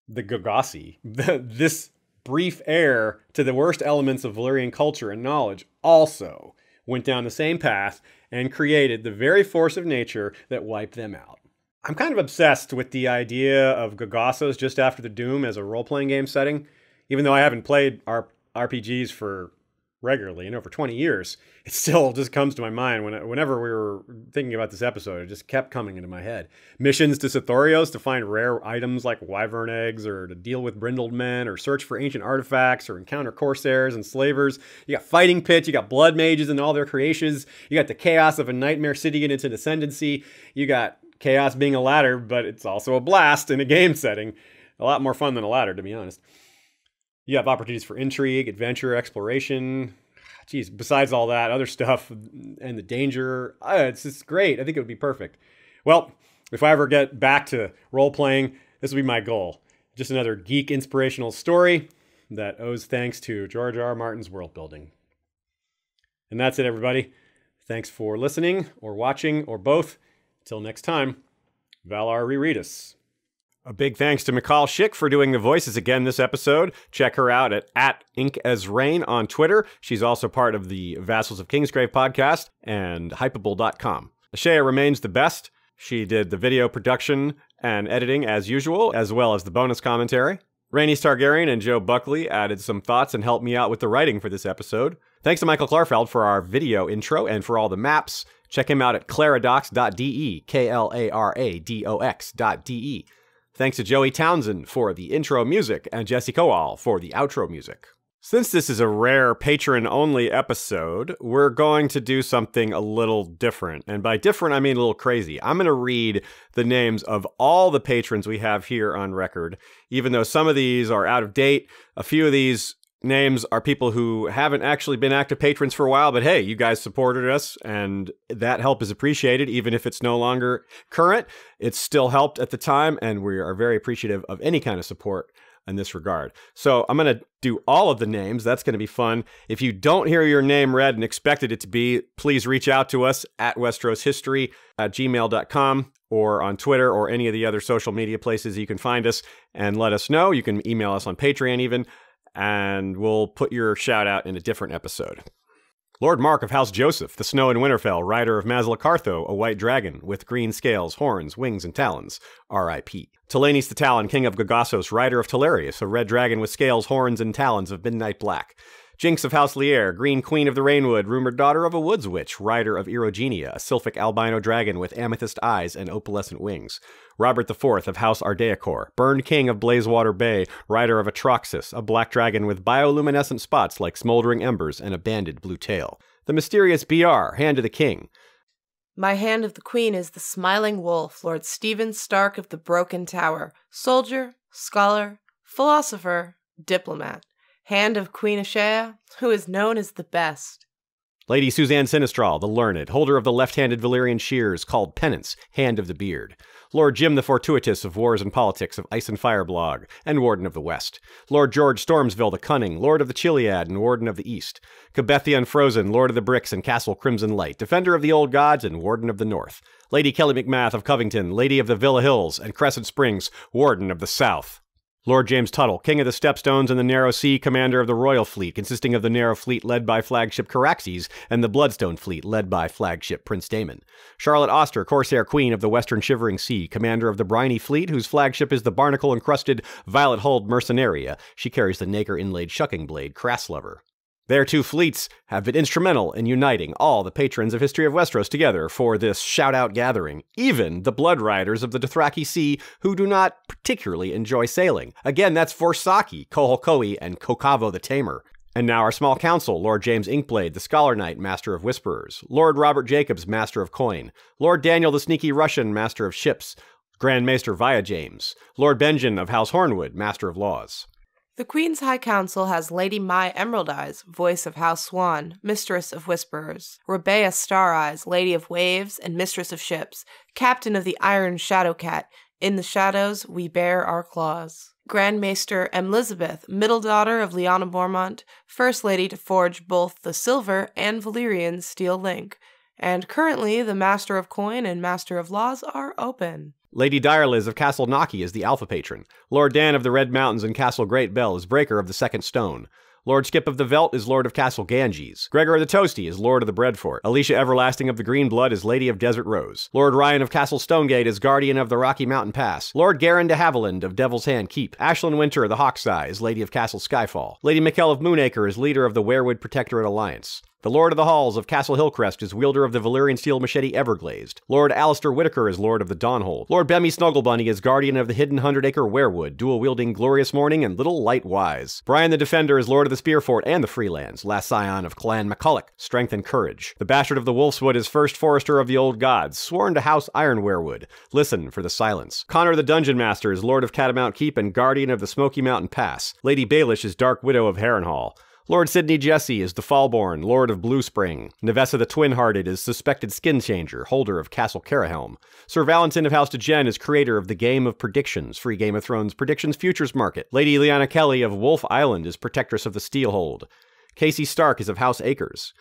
this brief heir to the worst elements of Valyrian culture and knowledge, also went down the same path and created the very force of nature that wiped them out. I'm kind of obsessed with the idea of Gogossos just after the Doom as a role-playing game setting. Even though I haven't played RPGs for 20 years, it still just comes to my mind whenever we were thinking about this episode. It just kept coming into my head. Missions to Sothoryos to find rare items like wyvern eggs, or to deal with brindled men, or search for ancient artifacts, or encounter corsairs and slavers. You got fighting pits, you got blood mages and all their creations. You got the chaos of a nightmare city and its ascendancy. You got chaos being a ladder, but it's also a blast in a game setting. A lot more fun than a ladder, to be honest. You have opportunities for intrigue, adventure, exploration. Geez, besides all that other stuff and the danger, it's just great. I think it would be perfect. Well, if I ever get back to role-playing, this will be my goal. Just another geek inspirational story that owes thanks to George R. R. Martin's world building. And that's it, everybody. Thanks for listening, or watching, or both. Till next time, Valar Rereadus. A big thanks to Mikal Schick for doing the voices again this episode. Check her out at InkAsRain on Twitter. She's also part of the Vassals of Kingsgrave podcast and Hypable.com. Ashea remains the best. She did the video production and editing as usual, as well as the bonus commentary. Rhaenys Targaryen and Joe Buckley added some thoughts and helped me out with the writing for this episode. Thanks to Michael Klarfeld for our video intro and for all the maps. Check him out at claradox.de, Klaradox.de. Thanks to Joey Townsend for the intro music and Jesse Kowal for the outro music. Since this is a rare patron-only episode, we're going to do something a little different. And by different, I mean a little crazy. I'm going to read the names of all the patrons we have here on record. Even though some of these are out of date, a few of these names are people who haven't actually been active patrons for a while, but hey, you guys supported us, and that help is appreciated. Even if it's no longer current, it's still helped at the time, and we are very appreciative of any kind of support in this regard. So I'm going to do all of the names. That's going to be fun. If you don't hear your name read and expected it to be, please reach out to us at westeroshistory@gmail.com or on Twitter or any of the other social media places you can find us and let us know. You can email us on Patreon even, and we'll put your shout out in a different episode. Lord Mark of House Joseph, the Snow in Winterfell, rider of Mazlacartho, a white dragon with green scales, horns, wings, and talons. R.I.P. Talanis the Talon, king of Gogossos, rider of Talarius, a red dragon with scales, horns, and talons of midnight black. Jinx of House Lier, green queen of the Rainwood, rumored daughter of a woods witch, rider of Erogenia, a sylphic albino dragon with amethyst eyes and opalescent wings. Robert IV of House Ardeacor, burned king of Blazewater Bay, rider of Atroxus, a black dragon with bioluminescent spots like smoldering embers and a banded blue tail. The mysterious BR, hand of the king. My hand of the queen is the smiling wolf, Lord Stephen Stark of the Broken Tower, soldier, scholar, philosopher, diplomat. Hand of Queen Ashea, who is known as the best. Lady Suzanne Sinistral, the learned, holder of the left-handed Valyrian shears called Penance, Hand of the Beard. Lord Jim the Fortuitous of Wars and Politics of Ice and Fire blog, and Warden of the West. Lord George Stormsville the Cunning, Lord of the Chiliad and Warden of the East. Cabethia Unfrozen, Lord of the Bricks and Castle Crimson Light, Defender of the Old Gods and Warden of the North. Lady Kelly McMath of Covington, Lady of the Villa Hills and Crescent Springs, Warden of the South. Lord James Tuttle, King of the Stepstones and the Narrow Sea, Commander of the Royal Fleet, consisting of the Narrow Fleet led by flagship Caraxes and the Bloodstone Fleet led by flagship Prince Daemon. Charlotte Oster, Corsair Queen of the Western Shivering Sea, Commander of the Briny Fleet, whose flagship is the barnacle-encrusted, violet-hulled Mercenaria. She carries the nacre-inlaid shucking blade, Crasslover. Their two fleets have been instrumental in uniting all the patrons of History of Westeros together for this shout-out gathering, even the Blood Riders of the Dothraki Sea, who do not particularly enjoy sailing. Again, that's Forsaki, Koholkoi, and Kokavo the Tamer. And now our small council, Lord James Inkblade, the Scholar Knight, Master of Whisperers, Lord Robert Jacobs, Master of Coin, Lord Daniel the Sneaky Russian, Master of Ships, Grand Maester Via James, Lord Benjen of House Hornwood, Master of Laws. The Queen's High Council has Lady Mai Emerald Eyes, voice of House Swan, Mistress of Whisperers, Rebea Star Eyes, Lady of Waves and Mistress of Ships, Captain of the Iron Shadow Cat. In the shadows we bear our claws. Grand Maester Elizabeth, middle daughter of Lyanna Mormont, First Lady to forge both the Silver and Valyrian Steel Link, and currently the Master of Coin and Master of Laws are open. Lady Direliz of Castle Naki is the Alpha Patron. Lord Dan of the Red Mountains and Castle Great Bell is Breaker of the Second Stone. Lord Skip of the Veldt is Lord of Castle Ganges. Gregor the Toasty is Lord of the Breadfort. Alicia Everlasting of the Green Blood is Lady of Desert Rose. Lord Ryan of Castle Stonegate is Guardian of the Rocky Mountain Pass. Lord Garin de Haviland of Devil's Hand Keep. Ashlyn Winter of the Hawkseye is Lady of Castle Skyfall. Lady Mikkel of Moonacre is leader of the Werewood Protectorate Alliance. The Lord of the Halls of Castle Hillcrest is wielder of the Valyrian Steel Machete Everglazed. Lord Alistair Whitaker is Lord of the Dawnhold. Lord Bemmy Snugglebunny is Guardian of the Hidden 100-Acre Werewood, dual-wielding Glorious Morning and Little Light Wise. Brian the Defender is Lord of the Spearfort and the Freelands, last scion of Clan McCulloch, Strength and Courage. The Bastard of the Wolfswood is First Forester of the Old Gods, sworn to House Iron Werewood. Listen for the silence. Connor the Dungeon Master is Lord of Catamount Keep and Guardian of the Smoky Mountain Pass. Lady Baelish is Dark Widow of Harrenhal. Lord Sidney Jesse is the Fallborn, Lord of Blue Spring. Nevessa the Twin-Hearted is Suspected Skin Changer, holder of Castle Carahelm. Sir Valentin of House DeGen is creator of the Game of Predictions, free Game of Thrones Predictions Futures Market. Lady Lyanna Kelly of Wolf Island is Protectress of the Steelhold. Casey Stark is of House Acres.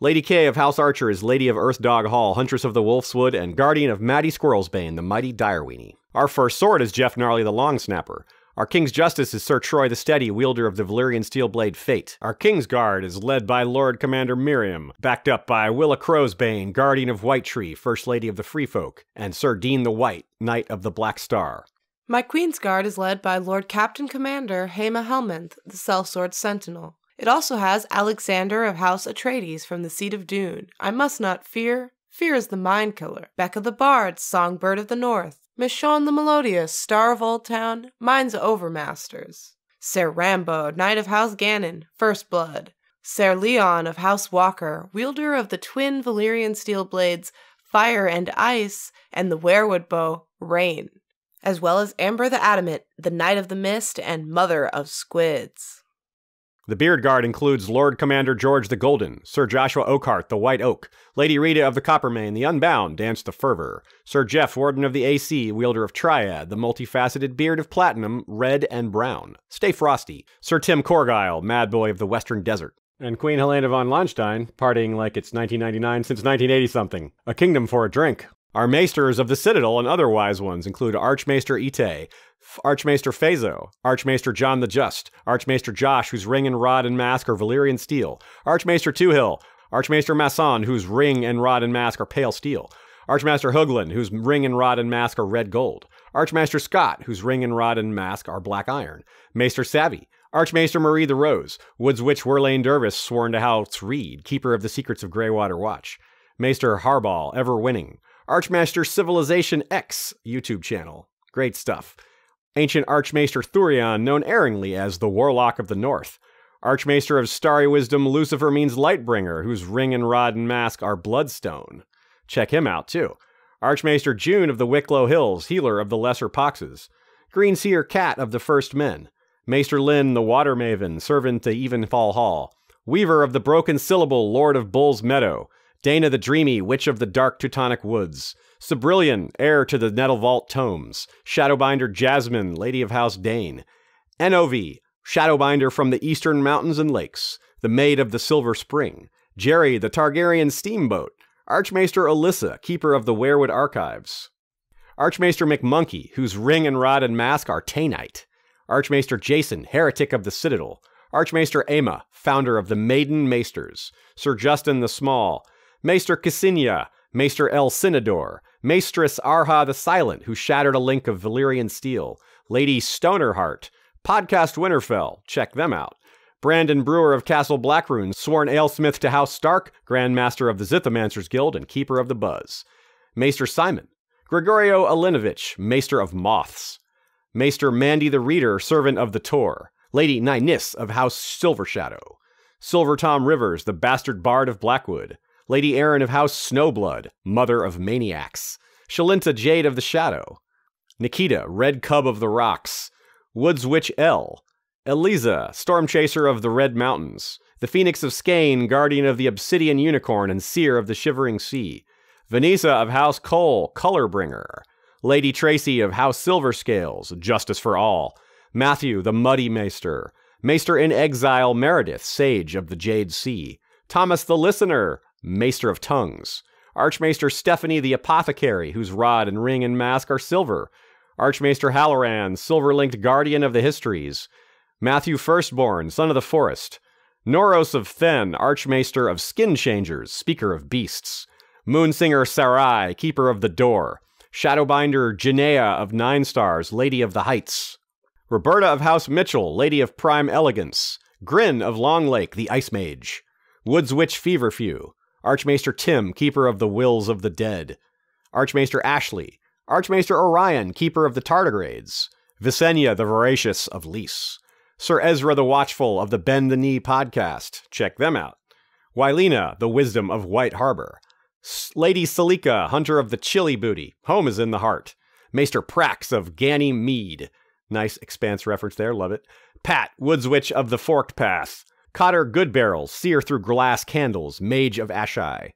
Lady Kay of House Archer is Lady of Earthdog Hall, Huntress of the Wolfswood, and Guardian of Maddie Squirrelsbane, the mighty Direweenie. Our first sword is Jeff Gnarly the Long Snapper. Our King's Justice is Sir Troy the Steady, wielder of the Valyrian Steel Blade Fate. Our King's Guard is led by Lord Commander Miriam, backed up by Willa Crowsbane, Guardian of Whitetree, First Lady of the Free Folk, and Sir Dean the White, Knight of the Black Star. My Queen's Guard is led by Lord Captain Commander Haema Helminth, the Sellsword Sentinel. It also has Alexander of House Atreides from the Seat of Dune. I must not fear. Fear is the mind killer. Becca the Bard, Songbird of the North. Michonne the Melodious, Star of Old Town, Mind's Overmasters. Ser Rambo, Knight of House Gannon, First Blood. Ser Leon of House Walker, wielder of the twin Valyrian steel blades, Fire and Ice, and the Werewood bow, Rain. As well as Amber the Adamant, the Knight of the Mist, and Mother of Squids. The Beard Guard includes Lord Commander George the Golden, Sir Joshua Oakhart the White Oak, Lady Rita of the Coppermane the Unbound, Dance the Fervor, Sir Jeff, Warden of the AC, wielder of Triad, the multifaceted Beard of Platinum, Red and Brown. Stay frosty. Sir Tim Corgyle, Mad Boy of the Western Desert. And Queen Helena von Landstein, partying like it's 1999 since 1980-something. A kingdom for a drink. Our maesters of the Citadel and other wise ones include Archmaester Ite, Archmaester Phaezo, Archmaester John the Just, Archmaester Josh, whose ring and rod and mask are Valyrian steel, Archmaester Twohill, Archmaester Masson, whose ring and rod and mask are pale steel, Archmaster Hooglin, whose ring and rod and mask are red gold, Archmaster Scott, whose ring and rod and mask are black iron, Maester Savvy, Archmaester Marie the Rose, Woods Witch Werlane Dervis, sworn to House Reed, keeper of the secrets of Greywater Watch, Maester Harball, ever winning, Archmaster Civilization X YouTube channel. Great stuff. Ancient Archmaester Thurion, known erringly as the Warlock of the North. Archmaester of Starry Wisdom, Lucifer means Lightbringer, whose ring and rod and mask are Bloodstone. Check him out, too. Archmaester June of the Wicklow Hills, healer of the Lesser Poxes. Greenseer Cat of the First Men. Maester Lynn, the Water Maven, servant to Evenfall Hall. Weaver of the Broken Syllable, Lord of Bull's Meadow. Dana the Dreamy, Witch of the Dark Teutonic Woods. Sabrillion, heir to the Nettlvault Tomes. Shadowbinder Jasmine, Lady of House Dane. Enovi, Shadowbinder from the Eastern Mountains and Lakes. The Maid of the Silver Spring. Jerry, the Targaryen Steamboat. Archmaester Alyssa, keeper of the Werewood Archives. Archmaester McMonkey, whose ring and rod and mask are Tainite. Archmaester Jason, heretic of the Citadel. Archmaester Aema, founder of the Maiden Maesters. Sir Justin the Small. Maester Ksinia, Maester El Sinador, Maestress Arha the Silent, who shattered a link of Valyrian steel, Lady Stonerheart, Podcast Winterfell, check them out, Brandon Brewer of Castle Blackroon, sworn alesmith to House Stark, Grand Master of the Zithomancers Guild and Keeper of the Buzz, Maester Simon, Gregorio Alinovich, Maester of Moths, Maester Mandy the Reader, servant of the Tor, Lady Nynis of House Silvershadow, Silver Tom Rivers, the bastard bard of Blackwood, Lady Erin of House Snowblood, Mother of Maniacs. Shalinta Jade of the Shadow. Nikita, Red Cub of the Rocks. Woods Witch L. Eliza, storm chaser of the Red Mountains. The Phoenix of Skane, guardian of the Obsidian Unicorn and seer of the Shivering Sea. Vanessa of House Cole, color bringer. Lady Tracy of House Silverscales, justice for all. Matthew, the Muddy Maester. Maester in exile Meredith, sage of the Jade Sea. Thomas the Listener, Maester of Tongues. Archmaester Stephanie the Apothecary, whose rod and ring and mask are silver. Archmaester Halloran, silver-linked guardian of the histories. Matthew Firstborn, son of the forest. Noros of Then, Archmaester of Skin Changers, speaker of beasts. Moonsinger Sarai, keeper of the door. Shadowbinder Janaea of Nine Stars, lady of the heights. Roberta of House Mitchell, lady of prime elegance. Grin of Long Lake, the Ice Mage. Woods Witch Feverfew. Archmaester Tim, keeper of the wills of the dead. Archmaester Ashley. Archmaester Orion, keeper of the tardigrades. Visenya the Voracious of Lys. Sir Ezra the Watchful of the Bend the Knee podcast. Check them out. Wylena, the Wisdom of White Harbor. Lady Salika, Hunter of the Chili Booty. Home is in the heart. Maester Prax of Ganny Mead. Nice Expanse reference there, love it. Pat, Woods Witch of the Forked Path. Cotter Goodbarrel, Seer through Glass Candles, Mage of Ashai.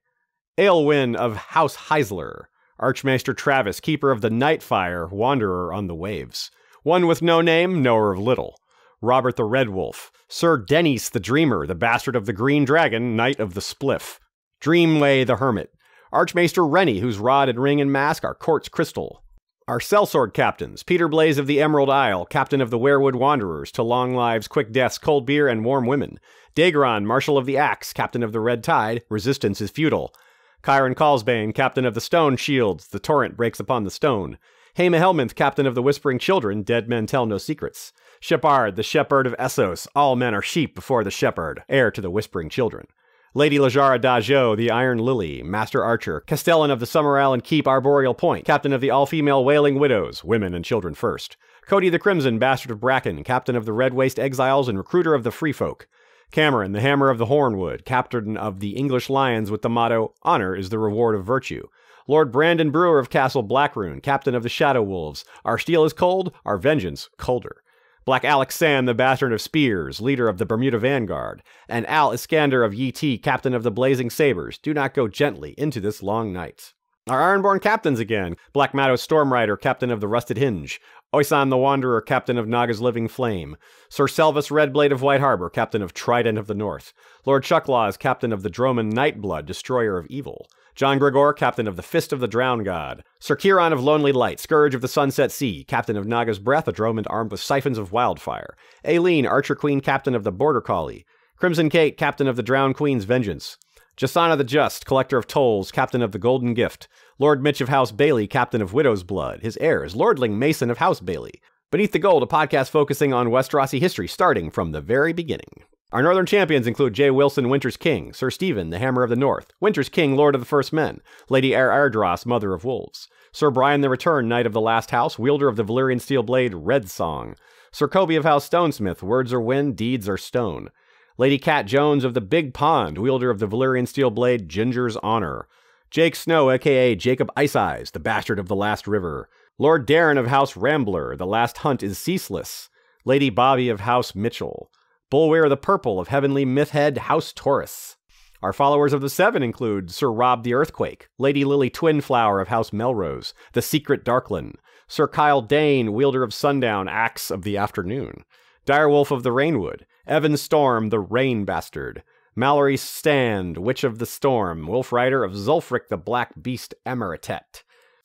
Aelwyn of House Heisler. Archmaester Travis, Keeper of the Nightfire, Wanderer on the Waves. One with no name, knower of little. Robert the Red Wolf. Sir Denys the Dreamer, the bastard of the Green Dragon, Knight of the Spliff. Dreamway the Hermit. Archmaester Rennie, whose rod and ring and mask are quartz crystal. Our sellsword captains, Peter Blaze of the Emerald Isle, captain of the Werewood Wanderers, to long lives, quick deaths, cold beer, and warm women. Daeron, marshal of the Axe, captain of the Red Tide, resistance is futile. Chiron Callsbane, captain of the Stone Shields, the torrent breaks upon the stone. Haema Helminth, captain of the Whispering Children, dead men tell no secrets. Shepard, the shepherd of Essos, all men are sheep before the shepherd, heir to the Whispering Children. Lady Lajara Dajo, the Iron Lily, Master Archer, Castellan of the Summerell and Keep Arboreal Point, Captain of the All-Female Wailing Widows, Women and Children First. Cody the Crimson, Bastard of Bracken, Captain of the Red Waste Exiles and Recruiter of the Free Folk. Cameron, the Hammer of the Hornwood, Captain of the English Lions with the motto, Honor is the Reward of Virtue. Lord Brandon Brewer of Castle Blackroon, Captain of the Shadow Wolves, Our steel is cold, our vengeance colder. Black Alex Sam, the Bastard of Spears, leader of the Bermuda Vanguard, and Al Iskander of Yi Ti, captain of the Blazing Sabers, do not go gently into this long night. Our Ironborn captains again, Black Matto Stormrider, captain of the Rusted Hinge, Oisan the Wanderer, captain of Naga's Living Flame, Sir Selvus Redblade of White Harbor, captain of Trident of the North, Lord Chucklaws, captain of the Droman Nightblood, destroyer of evil, John Gregor, captain of the Fist of the Drown God. Sir Kiron of Lonely Light, Scourge of the Sunset Sea, captain of Naga's Breath, a Dromond armed with siphons of wildfire. Aileen, Archer Queen, captain of the Border Collie. Crimson Kate, captain of the Drowned Queen's Vengeance. Jasana the Just, collector of tolls, captain of the Golden Gift. Lord Mitch of House Bailey, captain of Widow's Blood. His heirs, Lordling Mason of House Bailey. Beneath the Gold, a podcast focusing on Westerosi history starting from the very beginning. Our Northern champions include Jay Wilson, Winter's King, Sir Stephen, the Hammer of the North, Winter's King, Lord of the First Men, Lady Ardros, Mother of Wolves, Sir Brian the Return, Knight of the Last House, wielder of the Valyrian Steel Blade, Red Song, Sir Kobe of House Stonesmith, Words are wind, deeds are stone, Lady Cat Jones of the Big Pond, wielder of the Valyrian Steel Blade, Ginger's Honor, Jake Snow, a.k.a. Jacob Ice Eyes, the Bastard of the Last River, Lord Darren of House Rambler, the Last Hunt is Ceaseless, Lady Bobby of House Mitchell, Bulwer the Purple of Heavenly Mythhead, House Taurus. Our followers of the Seven include Sir Rob the Earthquake, Lady Lily Twinflower of House Melrose, the Secret Darkland, Sir Kyle Dane, wielder of Sundown, Axe of the Afternoon, Direwolf of the Rainwood, Evan Storm, the Rain Bastard, Mallory Stand, Witch of the Storm, Wolf Rider of Zulfric the Black Beast Emeritet,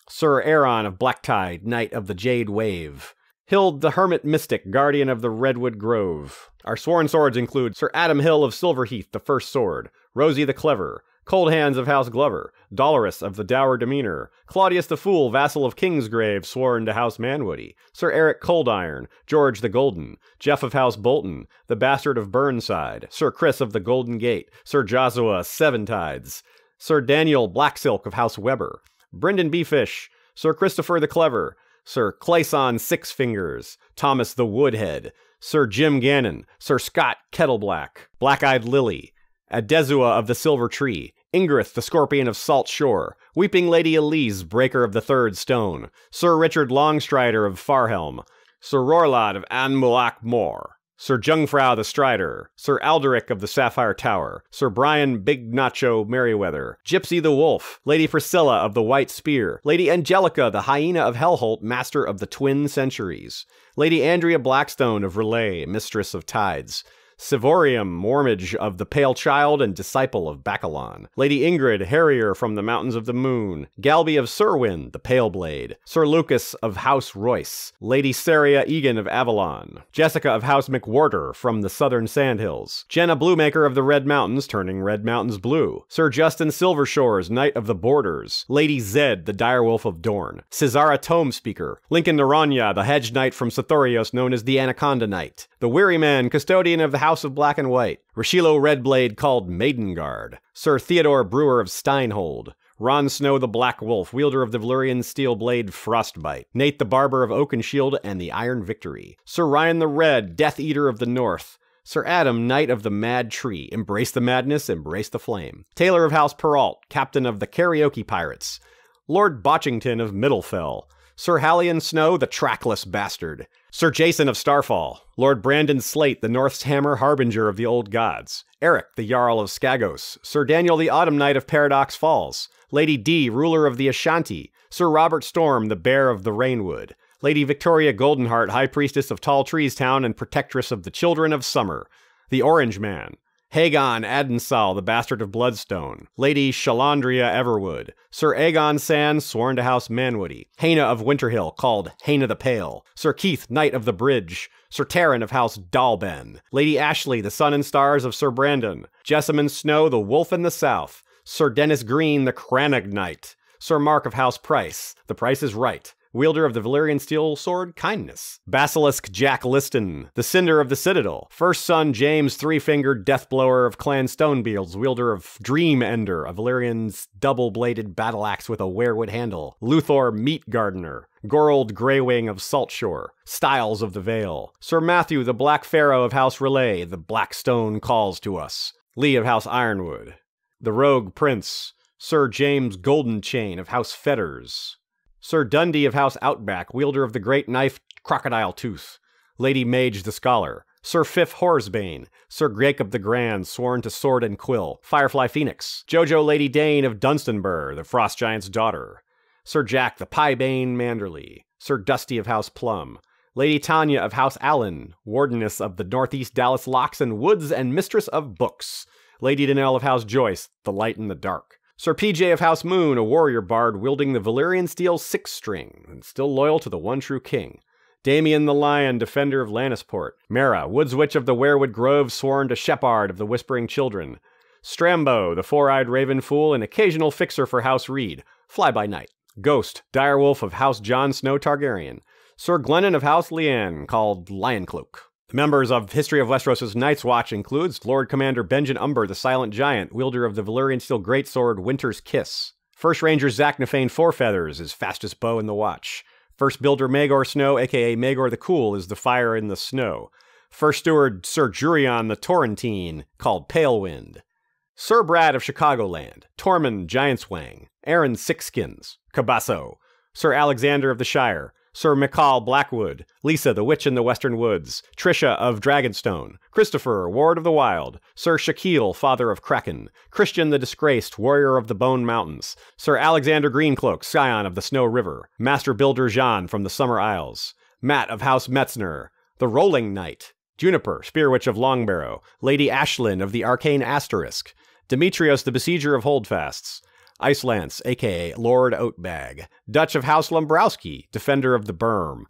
Sir Aaron of Blacktide, Knight of the Jade Wave, Hild the Hermit Mystic, Guardian of the Redwood Grove. Our sworn swords include Sir Adam Hill of Silverheath, the First Sword, Rosie the Clever, Cold Hands of House Glover, Dolorous of the Dour Demeanor, Claudius the Fool, vassal of Kingsgrave, sworn to House Manwoody, Sir Eric Coldiron, George the Golden, Jeff of House Bolton, the Bastard of Burnside, Sir Chris of the Golden Gate, Sir Joshua Seventides, Sir Daniel Blacksilk of House Weber, Brendan Beefish, Sir Christopher the Clever, Sir Clayson Six Fingers, Thomas the Woodhead, Sir Jim Gannon, Sir Scott Kettleblack, Black-Eyed Lily, Adezua of the Silver Tree, Ingrith the Scorpion of Salt Shore, Weeping Lady Elise, Breaker of the Third Stone, Sir Richard Longstrider of Farhelm, Sir Rorlad of Anmulak Moor, Sir Jungfrau the Strider, Sir Alderic of the Sapphire Tower, Sir Brian Big Nacho Merriweather, Gypsy the Wolf, Lady Priscilla of the White Spear, Lady Angelica the Hyena of Hellholt, Master of the Twin Centuries, Lady Andrea Blackstone of Relay, Mistress of Tides, Sivorium Mormage of the Pale Child and Disciple of Bacalon, Lady Ingrid Harrier from the Mountains of the Moon, Galby of Serwyn, the Pale Blade, Sir Lucas of House Royce, Lady Saria Egan of Avalon, Jessica of House McWhorter from the Southern Sandhills, Jenna Bluemaker of the Red Mountains, turning Red Mountains blue, Sir Justin Silvershores, Knight of the Borders, Lady Zed, the Direwolf of Dorne, Cesara Tome Speaker, Lincoln Naranya, the Hedge Knight from Sothoryos known as the Anaconda Knight, the Weary Man, Custodian of the House of Black and White, Rashilo Redblade called Maidengard, Sir Theodore Brewer of Steinhold, Ron Snow the Black Wolf, wielder of the Valyrian steel blade Frostbite, Nate the Barber of Oakenshield and the Iron Victory, Sir Ryan the Red, Death Eater of the North, Sir Adam, Knight of the Mad Tree, embrace the madness, embrace the flame, Taylor of House Peralt, Captain of the Karaoke Pirates, Lord Botchington of Middlefell, Sir Hallion Snow, the Trackless Bastard, Sir Jason of Starfall, Lord Brandon Slate, the North's Hammer, Harbinger of the Old Gods, Eric, the Jarl of Skagos, Sir Daniel the Autumn Knight of Paradox Falls, Lady Dee, ruler of the Ashanti, Sir Robert Storm, the Bear of the Rainwood, Lady Victoria Goldenheart, High Priestess of Tall Trees Town and Protectress of the Children of Summer, the Orange Man, Hagon Adensal, the Bastard of Bloodstone, Lady Shalandria Everwood, Sir Aegon Sand, sworn to House Manwoody, Haina of Winterhill, called Haina the Pale, Sir Keith, Knight of the Bridge, Sir Taryn of House Dalben, Lady Ashley, the Sun and Stars of Sir Brandon, Jessamine Snow, the Wolf in the South, Sir Dennis Green, the Crannog Knight, Sir Mark of House Price, the Price is Right, wielder of the Valyrian steel sword Kindness, Basilisk Jack Liston, the Cinder of the Citadel, first son James Three-Fingered Deathblower of Clan Stonebeards, wielder of Dream Ender, a Valyrian's double-bladed battle axe with a werewood handle, Luthor Meat Gardener, Gorold Greywing of Saltshore, Styles of the Vale, Sir Matthew the Black Pharaoh of House Relay, the Black Stone calls to us, Lee of House Ironwood, the Rogue Prince, Sir James Golden Chain of House Fetters, Sir Dundee of House Outback, wielder of the great knife Crocodile Tooth, Lady Mage the Scholar, Sir Fifth Horsebane, Sir Jacob the Grand, sworn to Sword and Quill, Firefly Phoenix, Jojo Lady Dane of Dunstanburgh, the Frost Giant's daughter, Sir Jack the Piebane Manderley, Sir Dusty of House Plum, Lady Tanya of House Allen, Wardeness of the Northeast Dallas Locks and Woods and Mistress of Books, Lady Danelle of House Joyce, the Light in the Dark, Sir PJ of House Moon, a warrior bard wielding the Valyrian steel six-string, and still loyal to the one true king. Damien the Lion, defender of Lannisport. Mara, woods witch of the Werewood Grove, sworn to Shepard of the Whispering Children. Strambo, the four-eyed raven fool and occasional fixer for House Reed. Fly-by-night. Ghost, direwolf of House Jon Snow Targaryen. Sir Glennon of House Leanne, called Lioncloak. The members of History of Westeros' Night's Watch includes Lord Commander Benjen Umber, the Silent Giant, wielder of the Valyrian steel greatsword Winter's Kiss. First Ranger Zach Nefane Fourfeathers is fastest bow in the watch. First Builder Maegor Snow, aka Maegor the Cool, is the fire in the snow. First Steward Sir Jurion the Torrentine, called Palewind. Sir Brad of Chicagoland, Tormund Giantswang, Aaron Sixskins, Cabasso, Sir Alexander of the Shire, Sir Michal Blackwood, Lisa the Witch in the Western Woods, Trisha of Dragonstone, Christopher, Ward of the Wild, Sir Shaquille, Father of Kraken, Christian the Disgraced, Warrior of the Bone Mountains, Sir Alexander Greencloak, Scion of the Snow River, Master Builder Jean from the Summer Isles, Matt of House Metzner, the Rolling Knight, Juniper, Spear Witch of Longbarrow, Lady Ashlyn of the Arcane Asterisk, Demetrios the Besieger of Holdfasts, Icelance, a.k.a. Lord Oatbag, Dutch of House Lombrowski, Defender of the Berm,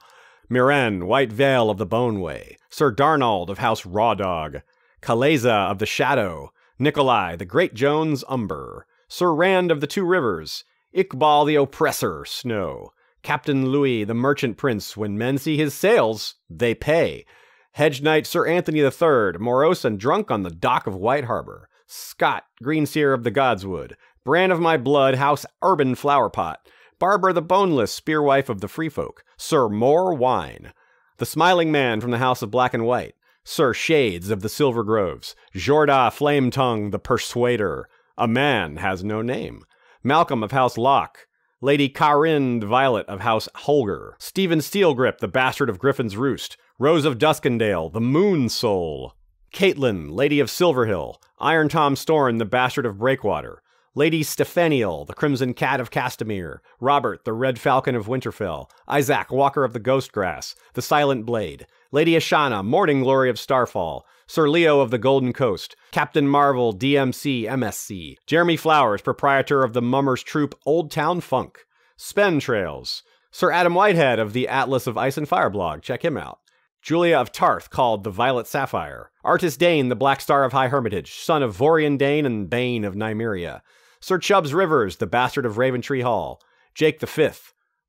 Miren, White Veil of the Boneway, Sir Darnold of House Rawdog, Kaleza of the Shadow, Nikolai, the Great Jones Umber, Sir Rand of the Two Rivers, Iqbal the Oppressor Snow, Captain Louis, the Merchant Prince, when men see his sails, they pay, Hedge Knight Sir Anthony III, morose and drunk on the dock of White Harbor, Scott, Greenseer of the Godswood, Bran of my blood, House Urban Flowerpot, Barbara the Boneless, Spearwife of the Free Folk, Sir More Wine, the Smiling Man from the House of Black and White, Sir Shades of the Silver Groves, Jorda Flame Tongue the Persuader, a man has no name, Malcolm of House Locke, Lady Caryn Violet of House Holger, Stephen Steelgrip, the bastard of Griffin's Roost, Rose of Duskendale, the Moon Soul, Caitlin, Lady of Silverhill, Iron Tom Storm, the bastard of Breakwater, Lady Stephaniel, the Crimson Cat of Castamere, Robert, the Red Falcon of Winterfell, Isaac, Walker of the Ghostgrass, the Silent Blade, Lady Ashana, Morning Glory of Starfall, Sir Leo of the Golden Coast, Captain Marvel, DMC, MSC, Jeremy Flowers, proprietor of the Mummers Troop Old Town Funk, Spen Trails, Sir Adam Whitehead of the Atlas of Ice and Fire blog, check him out, Julia of Tarth, called the Violet Sapphire, Artis Dane, the Black Star of High Hermitage, son of Vorian Dane and Bane of Nymeria, Sir Chubbs Rivers, the bastard of Raventree Hall, Jake V,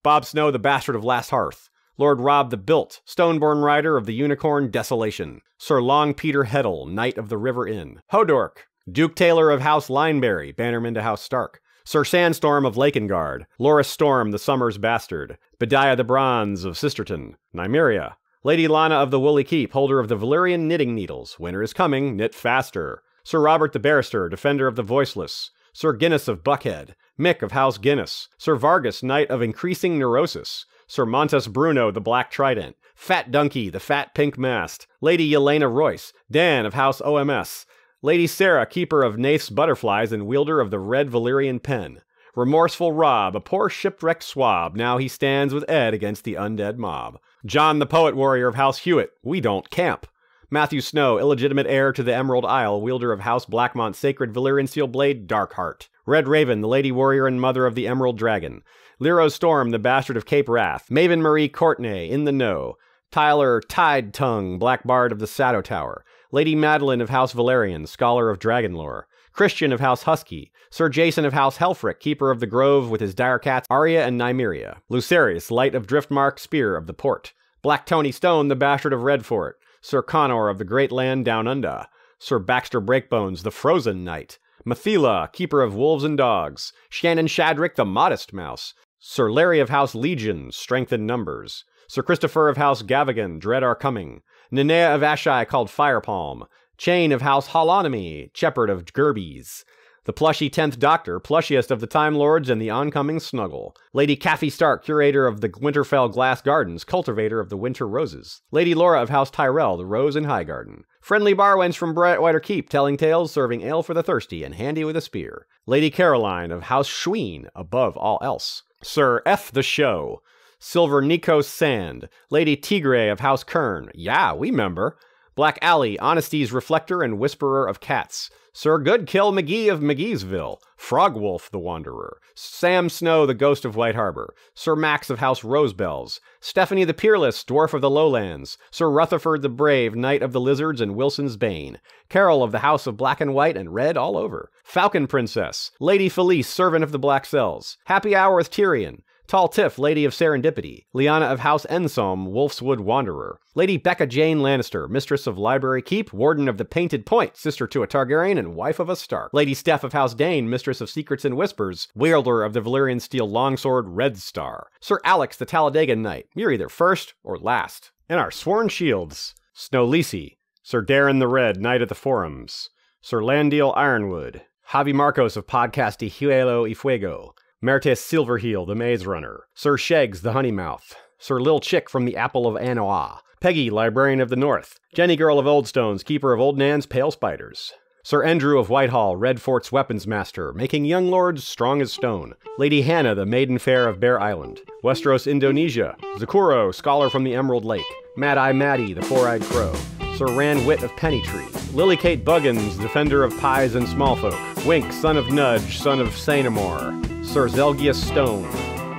Bob Snow, the bastard of Last Hearth, Lord Rob the Built, Stoneborn Rider of the Unicorn Desolation, Sir Long Peter Heddle, Knight of the River Inn, Hodork, Duke Taylor of House Lineberry, Bannerman to House Stark, Sir Sandstorm of Lakengard, Loras Storm, the Summer's Bastard, Bediah the Bronze of Sisterton, Nymeria, Lady Lana of the Woolly Keep, holder of the Valyrian knitting needles, winter is coming, knit faster, Sir Robert the Barrister, defender of the voiceless, Sir Guinness of Buckhead, Mick of House Guinness, Sir Vargas, Knight of Increasing Neurosis, Sir Montes Bruno, the Black Trident, Fat Donkey, the Fat Pink Mast, Lady Yelena Royce, Dan of House OMS, Lady Sarah, keeper of Nath's butterflies and wielder of the Red Valyrian Pen, Remorseful Rob, a poor shipwrecked swab, now he stands with Ed against the undead mob, John the Poet Warrior of House Hewitt, we don't camp, Matthew Snow, illegitimate heir to the Emerald Isle, wielder of House Blackmont Sacred Valyrian Steel Blade, Darkheart, Red Raven, the Lady Warrior and mother of the Emerald Dragon, Lero Storm, the bastard of Cape Wrath, Maven Marie Courtenay, in the know, Tyler Tide Tongue, Black Bard of the Shadow Tower, Lady Madeline of House Valerian, scholar of dragon lore, Christian of House Husky, Sir Jason of House Helfric, keeper of the Grove with his dire cats Arya and Nymeria, Lucerius, Light of Driftmark, Spear of the Port, Black Tony Stone, the bastard of Redfort, Sir Connor of the Great Land Down Under, Sir Baxter Breakbones, the Frozen Knight, Mathila, keeper of wolves and dogs, Shannon Shadrick, the Modest Mouse, Sir Larry of House Legion, Strength in Numbers, Sir Christopher of House Gavigan, Dread Our Coming, Nenea of Ashai, called Firepalm, Chain of House Holonomy, Shepherd of Gerbies, the plushy 10th Doctor, plushiest of the Time Lords and the oncoming Snuggle, Lady Caffey Stark, curator of the Winterfell Glass Gardens, cultivator of the Winter Roses, Lady Laura of House Tyrell, the Rose and High Garden, friendly barwench from Brightwater Keep, telling tales, serving ale for the thirsty, and handy with a spear, Lady Caroline of House Schween, above all else, Sir F. the Show, Silver Nikos Sand, Lady Tigre of House Kern, yeah, we member, Black Alley, Honesty's Reflector and Whisperer of Cats, Sir Goodkill McGee of McGeesville, Frogwolf the Wanderer, Sam Snow the Ghost of White Harbor, Sir Max of House Rosebells, Stephanie the Peerless, Dwarf of the Lowlands, Sir Rutherford the Brave, Knight of the Lizards and Wilson's Bane, Carol of the House of Black and White and Red all over, Falcon Princess, Lady Felice, Servant of the Black Cells, Happy Hour with Tyrion, Tall Tiff, Lady of Serendipity, Liana of House Ensom, Wolfswood Wanderer, Lady Becca Jane Lannister, Mistress of Library Keep, Warden of the Painted Point, sister to a Targaryen and wife of a Stark, Lady Steph of House Dane, Mistress of Secrets and Whispers, wielder of the Valyrian Steel Longsword Red Star, Sir Alex the Talladega Knight, you're either first or last, and our sworn shields, Snow Lisi, Sir Darren the Red, Knight at the Forums, Sir Landil Ironwood, Javi Marcos of Podcast y Hielo y Fuego, Mertes Silverheel, the Maze Runner, Sir Sheggs, the Honeymouth, Sir Lil Chick from the Apple of Anoa, Peggy, Librarian of the North, Jenny Girl of Oldstones, keeper of Old Nan's Pale Spiders, Sir Andrew of Whitehall, Red Fort's Weapons Master, making young lords strong as stone, Lady Hannah, the Maiden Fair of Bear Island, Westeros, Indonesia, Zakuro, Scholar from the Emerald Lake, Mad-Eye Maddie, the Four-Eyed Crow, Sir Rand Witt of Pennytree, Lily Kate Buggins, Defender of Pies and Smallfolk, Wink, son of Nudge, son of Sainamore, Sir Zelgius Stone,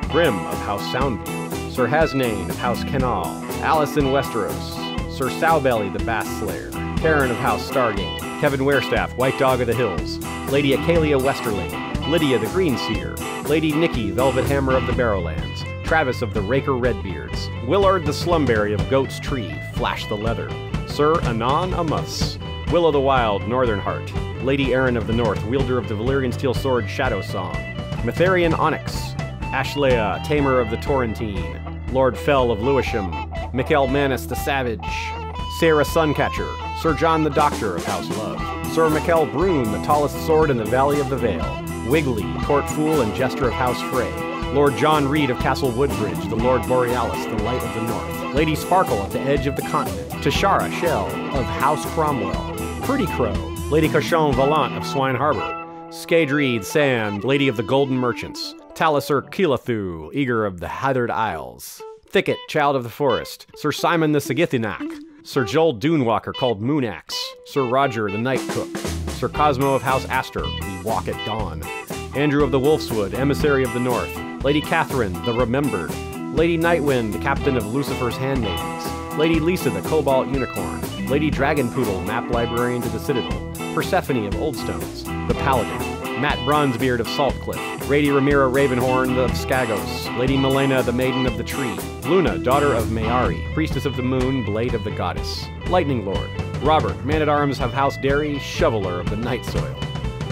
Grim of House Soundview, Sir Hasnane of House Canal, Alice in Westeros, Sir Sowbelly the Bass Slayer, Karen of House Stargate, Kevin Werestaff, White Dog of the Hills, Lady Acalia Westerling, Lydia the Green Seer, Lady Nikki, Velvet Hammer of the Barrowlands, Travis of the Raker Redbeards, Willard the Slumberry of Goat's Tree, Flash the Leather, Sir Anon Amus, Will of the Wild, Northern Heart, Lady Erin of the North, wielder of the Valyrian Steel Sword Shadow Song, Metharian Onyx, Ashlea, Tamer of the Torrentine, Lord Fell of Lewisham, Mikkel Manus the Savage, Sarah Suncatcher, Sir John the Doctor of House Love, Sir Mikkel Brune, the tallest sword in the Valley of the Vale, Wiggly, Court Fool and Jester of House Frey, Lord John Reed of Castle Woodbridge, the Lord Borealis, the Light of the North. Lady Sparkle at the edge of the continent. Tashara Shell of House Cromwell. Pretty Crow, Lady Cochon Valant of Swine Harbor. Skadreed Sand, Lady of the Golden Merchants. Taliser Keelathu, Eager of the Heathered Isles. Thicket, Child of the Forest. Sir Simon the Sagithinak. Sir Joel Dunewalker called Moonaxe. Sir Roger the Night Cook. Sir Cosmo of House Astor, We Walk at Dawn. Andrew of the Wolfswood, Emissary of the North. Lady Catherine, the Remembered. Lady Nightwind, the Captain of Lucifer's Handmaidens. Lady Lisa, the Cobalt Unicorn. Lady Dragonpoodle, Map Librarian to the Citadel. Persephone of Oldstones, the Paladin. Matt Bronzebeard of Saltcliffe. Lady Ramira Ravenhorn of Skagos. Lady Melena, the Maiden of the Tree. Luna, daughter of Mayari, Priestess of the Moon, Blade of the Goddess. Lightning Lord. Robert, Man-at-Arms of House Derry, Shoveler of the Night Soil.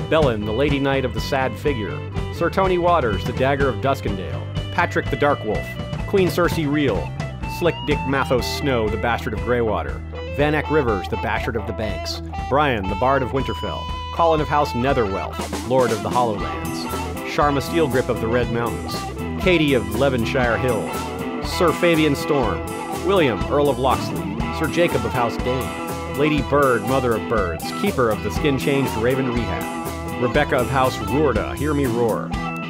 Bellin, the Lady Knight of the Sad Figure. Sir Tony Waters, the Dagger of Duskendale. Patrick the Dark Wolf. Queen Cersei Reel. Slick Dick Mathos Snow, the Bastard of Greywater. Van Eck Rivers, the Bastard of the Banks. Brian, the Bard of Winterfell. Colin of House Netherwealth, Lord of the Hollowlands. Sharma Steelgrip of the Red Mountains. Katie of Levenshire Hill. Sir Fabian Storm. William, Earl of Locksley. Sir Jacob of House Dane. Lady Bird, Mother of Birds, Keeper of the Skin-Changed Raven Rehab. Rebecca of House Ruorda, Hear Me Roar.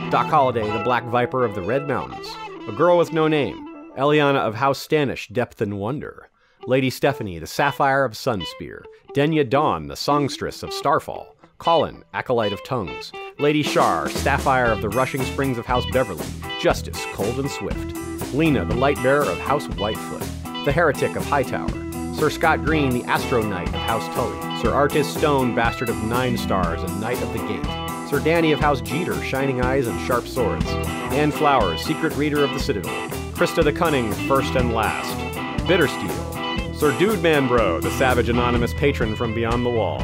Doc Holliday, the Black Viper of the Red Mountains. A Girl with No Name. Eliana of House Stanish, Depth and Wonder. Lady Stephanie, the Sapphire of Sunspear. Denya Dawn, the Songstress of Starfall. Colin, Acolyte of Tongues. Lady Shar, Sapphire of the Rushing Springs of House Beverly. Justice, Cold and Swift. Lena, the Lightbearer of House Whitefoot. The Heretic of Hightower. Sir Scott Green, the Astro Knight of House Tully. Sir Artis Stone, Bastard of 9 Stars and Knight of the Gate. Sir Danny of House Jeter, Shining Eyes and Sharp Swords. Anne Flowers, Secret Reader of the Citadel. Krista the Cunning, First and Last. Bittersteel. Sir Dude Manbro, the Savage Anonymous Patron from Beyond the Wall.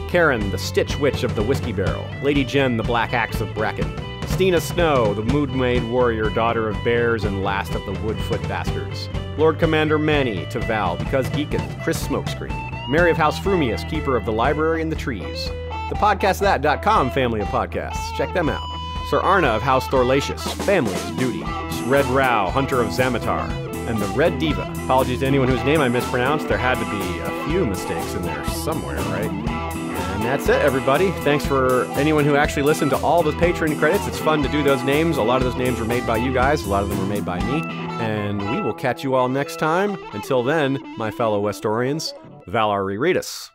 Karen, the Stitch Witch of the Whiskey Barrel. Lady Jen, the Black Axe of Bracken. Stina Snow, the Mood-Maid Warrior, Daughter of Bears and Last of the Woodfoot Bastards. Lord Commander Manny, to Val, because Geeketh, Chris Smokescreen. Mary of House Frumius, Keeper of the Library and the Trees. The PodcastThat.com family of podcasts, check them out. Sir Arna of House Thorlatius, Family is Duty. Red Rao, Hunter of Zamatar. And the Red Diva. Apologies to anyone whose name I mispronounced. There had to be a few mistakes in there somewhere, right? And that's it, everybody. Thanks for anyone who actually listened to all the Patreon credits. It's fun to do those names. A lot of those names were made by you guys. A lot of them were made by me. And we will catch you all next time. Until then, my fellow Westorians, Valar Rereadus.